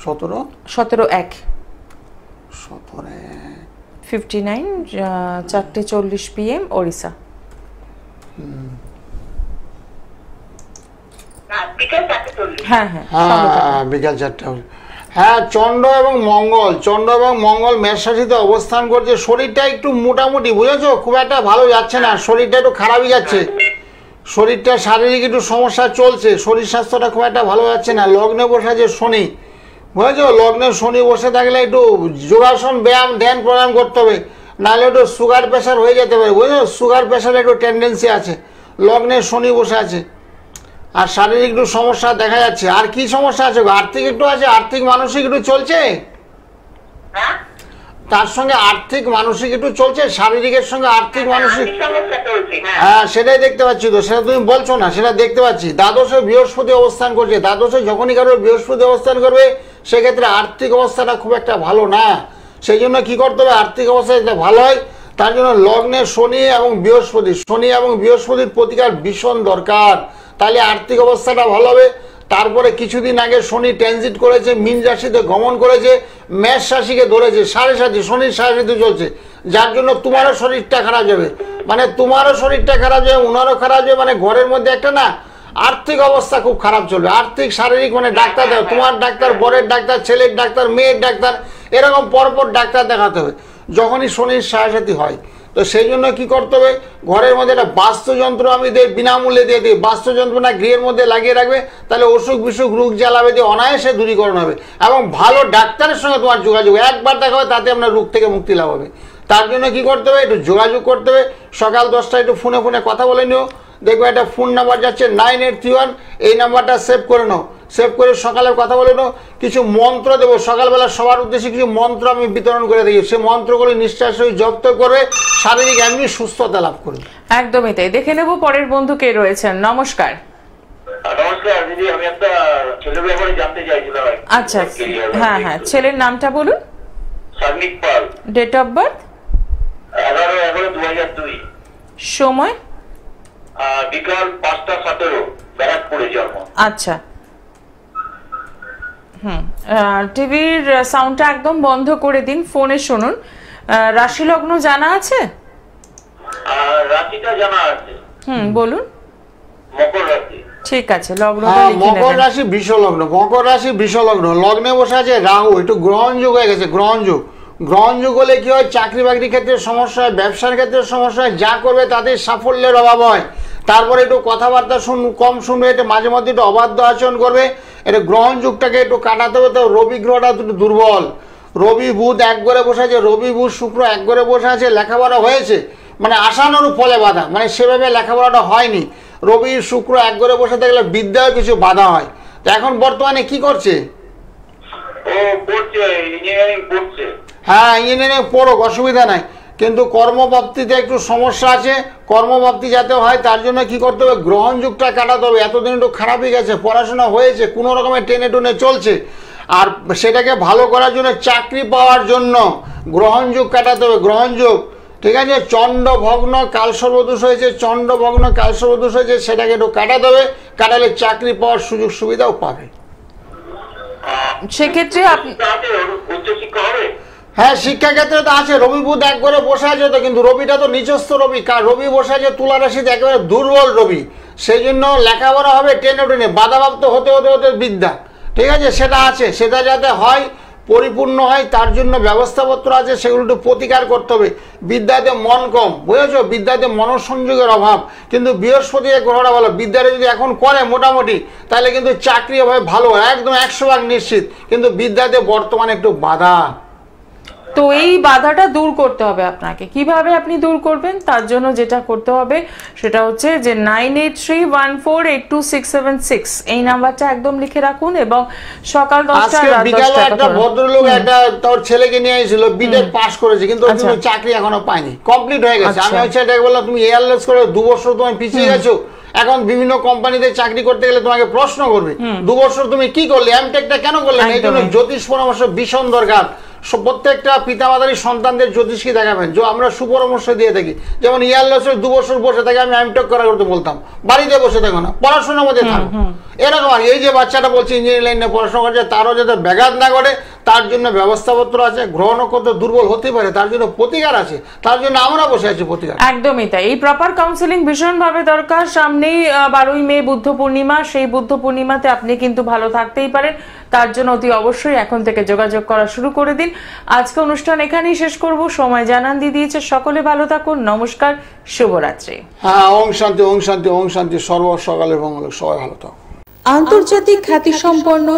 A: 17/1/59, 4:40 PM, ওড়িশা। হ্যাঁ,
B: বিকাল 4টা। হ্যাঁ, চন্দ্র এবং মঙ্গল মেষ রাশিতে অবস্থান করছে। শরীরটা একটু মোটামুটি, বুঝেছো, খুব একটা ভালো যাচ্ছে না, শরীরটা একটু খারাপই যাচ্ছে, শরীরটা শারীরিক একটু সমস্যা চলছে, শরীর স্বাস্থ্যটা খুব একটা ভালো যাচ্ছে না। লগ্নে বসে আছে শনি, বুঝেছো, লগ্নে শনি বসে থাকলে একটু যোগাসন, ব্যায়াম, ধ্যান প্রাণায়াম করতে হবে, নাহলে একটু সুগার প্রেশার হয়ে যেতে পারে, বুঝেছো, সুগার প্রেশারের একটু টেন্ডেন্সি আছে, লগ্নে শনি বসে আছে। আর শারীরিক একটু সমস্যা দেখা যাচ্ছে। আর কি সমস্যা আছে? আর্থিক একটু আছে, আর্থিক মানসিক একটু চলছে, তার সঙ্গে আর্থিক মানসিক একটু চলছে, শারীরিকের সঙ্গে আর্থিক মানসিক। হ্যাঁ, সেটাই দেখতে পাচ্ছি তো, সেটা তুমি বলছো না, সেটা দেখতে পাচ্ছি। দ্বাদশে বৃহস্পতি অবস্থান করছে, দ্বাদশে যখনই কারো বৃহস্পতি অবস্থান করবে সেক্ষেত্রে আর্থিক অবস্থাটা খুব একটা ভালো না। সেই জন্য কি করতে হবে, আর্থিক অবস্থা যাতে ভালো হয় তার জন্য লগ্নে শনি এবং বৃহস্পতির প্রতিকার ভীষণ দরকার, তাহলে আর্থিক অবস্থাটা ভালো হবে। তারপরে কিছুদিন আগে শনি ট্রানজিট করেছে, মীন রাশিতে গমন করেছে, মেষ রাশিকে ধরেছে, শনির সাড়ে চলছে, যার জন্য তোমারও শরীরটা খারাপ যাবে, মানে তোমারও শরীরটা খারাপ যাবে, ওনারও খারাপ যাবে, মানে ঘরের মধ্যে একটা না আর্থিক অবস্থা খুব খারাপ চলবে। আর্থিক শারীরিক মানে ডাক্তার দেবে, তোমার ডাক্তার, বরের ডাক্তার, ছেলের ডাক্তার, মেয়ের ডাক্তার, এরকম পরপর ডাক্তার দেখাতে হবে যখনই শনির সাড়ে হয়। তো সেই জন্য কি করতে হবে, ঘরের মধ্যে একটা বাস্তুযন্ত্র আমি বিনামূল্যে দিয়ে দিই, বাস্তুযন্ত্র না গৃহের মধ্যে লাগিয়ে রাখবে, তাহলে অসুখ বিসুখ রোগ জ্বালাবে দিয়ে অনায়াসে দূরীকরণ হবে এবং ভালো ডাক্তারের সঙ্গে তোমার যোগাযোগ, একবার দেখা হবে তাতে আপনার রোগ থেকে মুক্তি লাভ হবে। তার জন্য কি করতে হবে, একটু যোগাযোগ করতে হবে, সকাল 10টায় একটু ফোনে কথা বলে নিও, দেখবে একটা ফোন নাম্বার যাচ্ছে 9831, এই নাম্বারটা সেভ করে নাও। সেভ করে সকালে কথা বলে নাও। কিছু মন্ত্র দেবো সকালবেলা সবার উদ্দেশ্যে, কিছু মন্ত্র আমি বিতরণ করে দিই, সেই মন্ত্রগুলি নিষ্ঠার সহিত জপ্ত করে শারীরিক এমনি সুস্থতা লাভ করবে।
A: একদমই তাই। দেখে নেব পরের বন্ধু কে রয়েছেন। নমস্কার।
E: নমস্কার দিদি, আমি একটা ছেলের ব্যাপারে জানতে চাইছিলাম।
A: আচ্ছা, হ্যাঁ হ্যাঁ, ছেলের নামটা বলুন।
E: Sarnik Pal.
A: Date of birth?
E: 11/11/2002।
A: সময়?
E: বিকাল 5টা 17, ব্যারাকপুরে জন্ম।
A: আচ্ছা, টিভির সাউন্ডটা একদম বন্ধ করে দিন, ফোনে শুনুন। রাশি লগ্ন জানা আছে?
E: রাশিটা জানা আছে।
A: বলুন।
E: মকর রাশি।
A: ঠিক আছে, লগ্নটা লিখে
B: মকর
A: নেবেন।
B: রাশি বৃষ লগ্ন, মকর রাশি বৃষ লগ্ন, লগ্নে বসে আছে রাহু, একটু গ্রহণ যোগ হয়ে গেছে। গ্রহণ যোগ হলে কি হয়, চাকরি বাকরির ক্ষেত্রে সমস্যা হয়, ব্যবসার ক্ষেত্রে সমস্যা হয়, যা করবে তাতে সাফল্যের অভাব হয়। তারপরে একটু কথাবার্তা কম শুনবে, এটা মাঝে মধ্যে একটু অবাধ্য আচরণ করবে। এটা গ্রহণ যুগটাকে একটু কাটাতে হবে। তো রবি গ্রহটা একটু দুর্বল, রবি বুধ এক ঘরে বসে আছে, রবি বুধ শুক্র এক ঘরে বসে আছে। লেখাপড়া হয়েছে মানে আশানুরূপ ফলে বাধা, মানে সেভাবে লেখাপড়াটা হয়নি। রবি শুক্র এক ঘরে বসে থাকলে বিদ্যায় কিছু বাধা হয়। তো এখন বর্তমানে কি করছে?
E: ও পড়ছে, ইঞ্জিনিয়ারিং পড়ছে।
B: হ্যাঁ, ইঞ্জিনিয়ারিং পড়ুক, অসুবিধা নাই, কিন্তু কর্মপ্রাপ্তিতে একটু সমস্যা আছে। কর্মপ্রাপ্তি যাতে হয় তার জন্য কি করতে হবে, গ্রহণ যুগটা কাটাতে হবে। এতদিন একটু খারাপই গেছে, পড়াশোনা হয়েছে, কোনো রকমের টেনে টুনে চলছে, আর সেটাকে ভালো করার জন্য, চাকরি পাওয়ার জন্য গ্রহণ যুগ কাটাতে হবে। গ্রহণ যুগ, ঠিক আছে। চন্ড ভগ্ন কাল সর্বদোষ হয়েছে, চন্ড ভগ্ন কাল সর্বদোষ হয়েছে, সেটাকে একটু কাটাতে হবে। কাটালে চাকরি পাওয়ার সুযোগ সুবিধাও পাবে।
A: সেক্ষেত্রে আপনি
E: উচ্চশিক্ষা হবে?
B: হ্যাঁ, শিক্ষাক্ষেত্রে তো আছে। রবি বুধ এক ঘরে বসে আছে, তো কিন্তু রবিটা তো নিজস্ব রবি, রবি বসে আছে তুলা রাশিতে, একেবারে দুর্বল রবি। সেই জন্য লেখাপড়া হবে টেনে টেনে, বাধাপ্রাপ্ত হতে হতে হতে বিদ্যা, ঠিক আছে, সেটা আছে। সেটা যাতে হয়, পরিপূর্ণ হয়, তার জন্য ব্যবস্থাপত্র আছে, সেগুলো একটু প্রতিকার করতে হবে। বিদ্যাতে মন কম, বুঝেছো, বিদ্যাতে মনঃসংযোগের অভাব। কিন্তু বৃহস্পতি গ্রহটা ভালো, বিদ্যাটা যদি এখন করে মোটামুটি, তাহলে কিন্তু চাকরি হবে ভালো, একদম 100% নিশ্চিত। কিন্তু বিদ্যাতে বর্তমানে একটু বাধা।
A: তো এই বাধাটা দূর করতে হবে আপনাকে। কিভাবে আপনি দূর করবেন? তার জন্য যেটা করতে হবে সেটা হচ্ছে যে 9831482676 এই নাম্বারটা একদম লিখে রাখুন, এবং সকাল 10টা
B: আজকে
A: রাত
B: বিকালে
A: 10টা
B: একটা ভদ্রলোক একটা তার ছেলেকে নিয়ে এসেছিল, বিটেক পাস করেছে, কিন্তু ও কিন্তু চাকরি এখনো পায়নি, কমপ্লিট হয়ে গেছে। আমি হচ্ছে এটাকে বললাম, তুমি এয়ারলেস করে 2 বছর তুমি পিছিয়ে গেছো, এখন বিভিন্ন কোম্পানিতে চাকরি করতে গেলে তোমাকে প্রশ্ন করবে 2 বছর তুমি কি করলে, এমটেকটা কেন করলে না? এই জন্য জ্যোতিষ পরামর্শ ভীষণ দরকার। প্রত্যেকটা পিতামাতারই সন্তানদের জ্যোতিষকে দেখাবেন, যে আমরা সুপরামর্শ দিয়ে থাকি। যেমন ইয়ারলেসের 2 বছর বসে থাকে, আমি এমটেক করা করতে বলতাম, বাড়িতে বসে থাকো না, পড়াশোনার মধ্যে থাকো। এরকম আর এই যে বাচ্চাটা বলছে ইঞ্জিনিয়ারিং লাইনে পড়াশোনা করছে, তারও যাতে ব্যাঘাত না ঘটে তার জন্য ব্যবস্থাপত্র আছে। গ্রহ নক্ষত্র দুর্বল হতে পারে, তার জন্য প্রতিকার আছে, তার জন্য আমরা বসে আছি প্রতিকার।
A: একদমই তাই। এই প্রপার কাউন্সেলিং ভীষণভাবে দরকার। সামনেই 12ই মে বুদ্ধ পূর্ণিমা, সেই বুদ্ধ পূর্ণিমাতে আপনি কিন্তু ভালো থাকতেই পারেন। তার জন্য অতি অবশ্যই এখন থেকে যোগাযোগ করা শুরু করে দিন। আজকে অনুষ্ঠান এখানেই শেষ করব, সময় জানান দিয়ে দিয়েছে। সকলে ভালো থাকুন, নমস্কার, শুভরাত্রি।
B: হ্যাঁ, ওম শান্তি, ওম শান্তি, ওম শান্তি, সর্ব সকালে মঙ্গল, সবাই ভালো থাকুন।
F: আন্তর্জাতিক খ্যাতিসম্পন্ন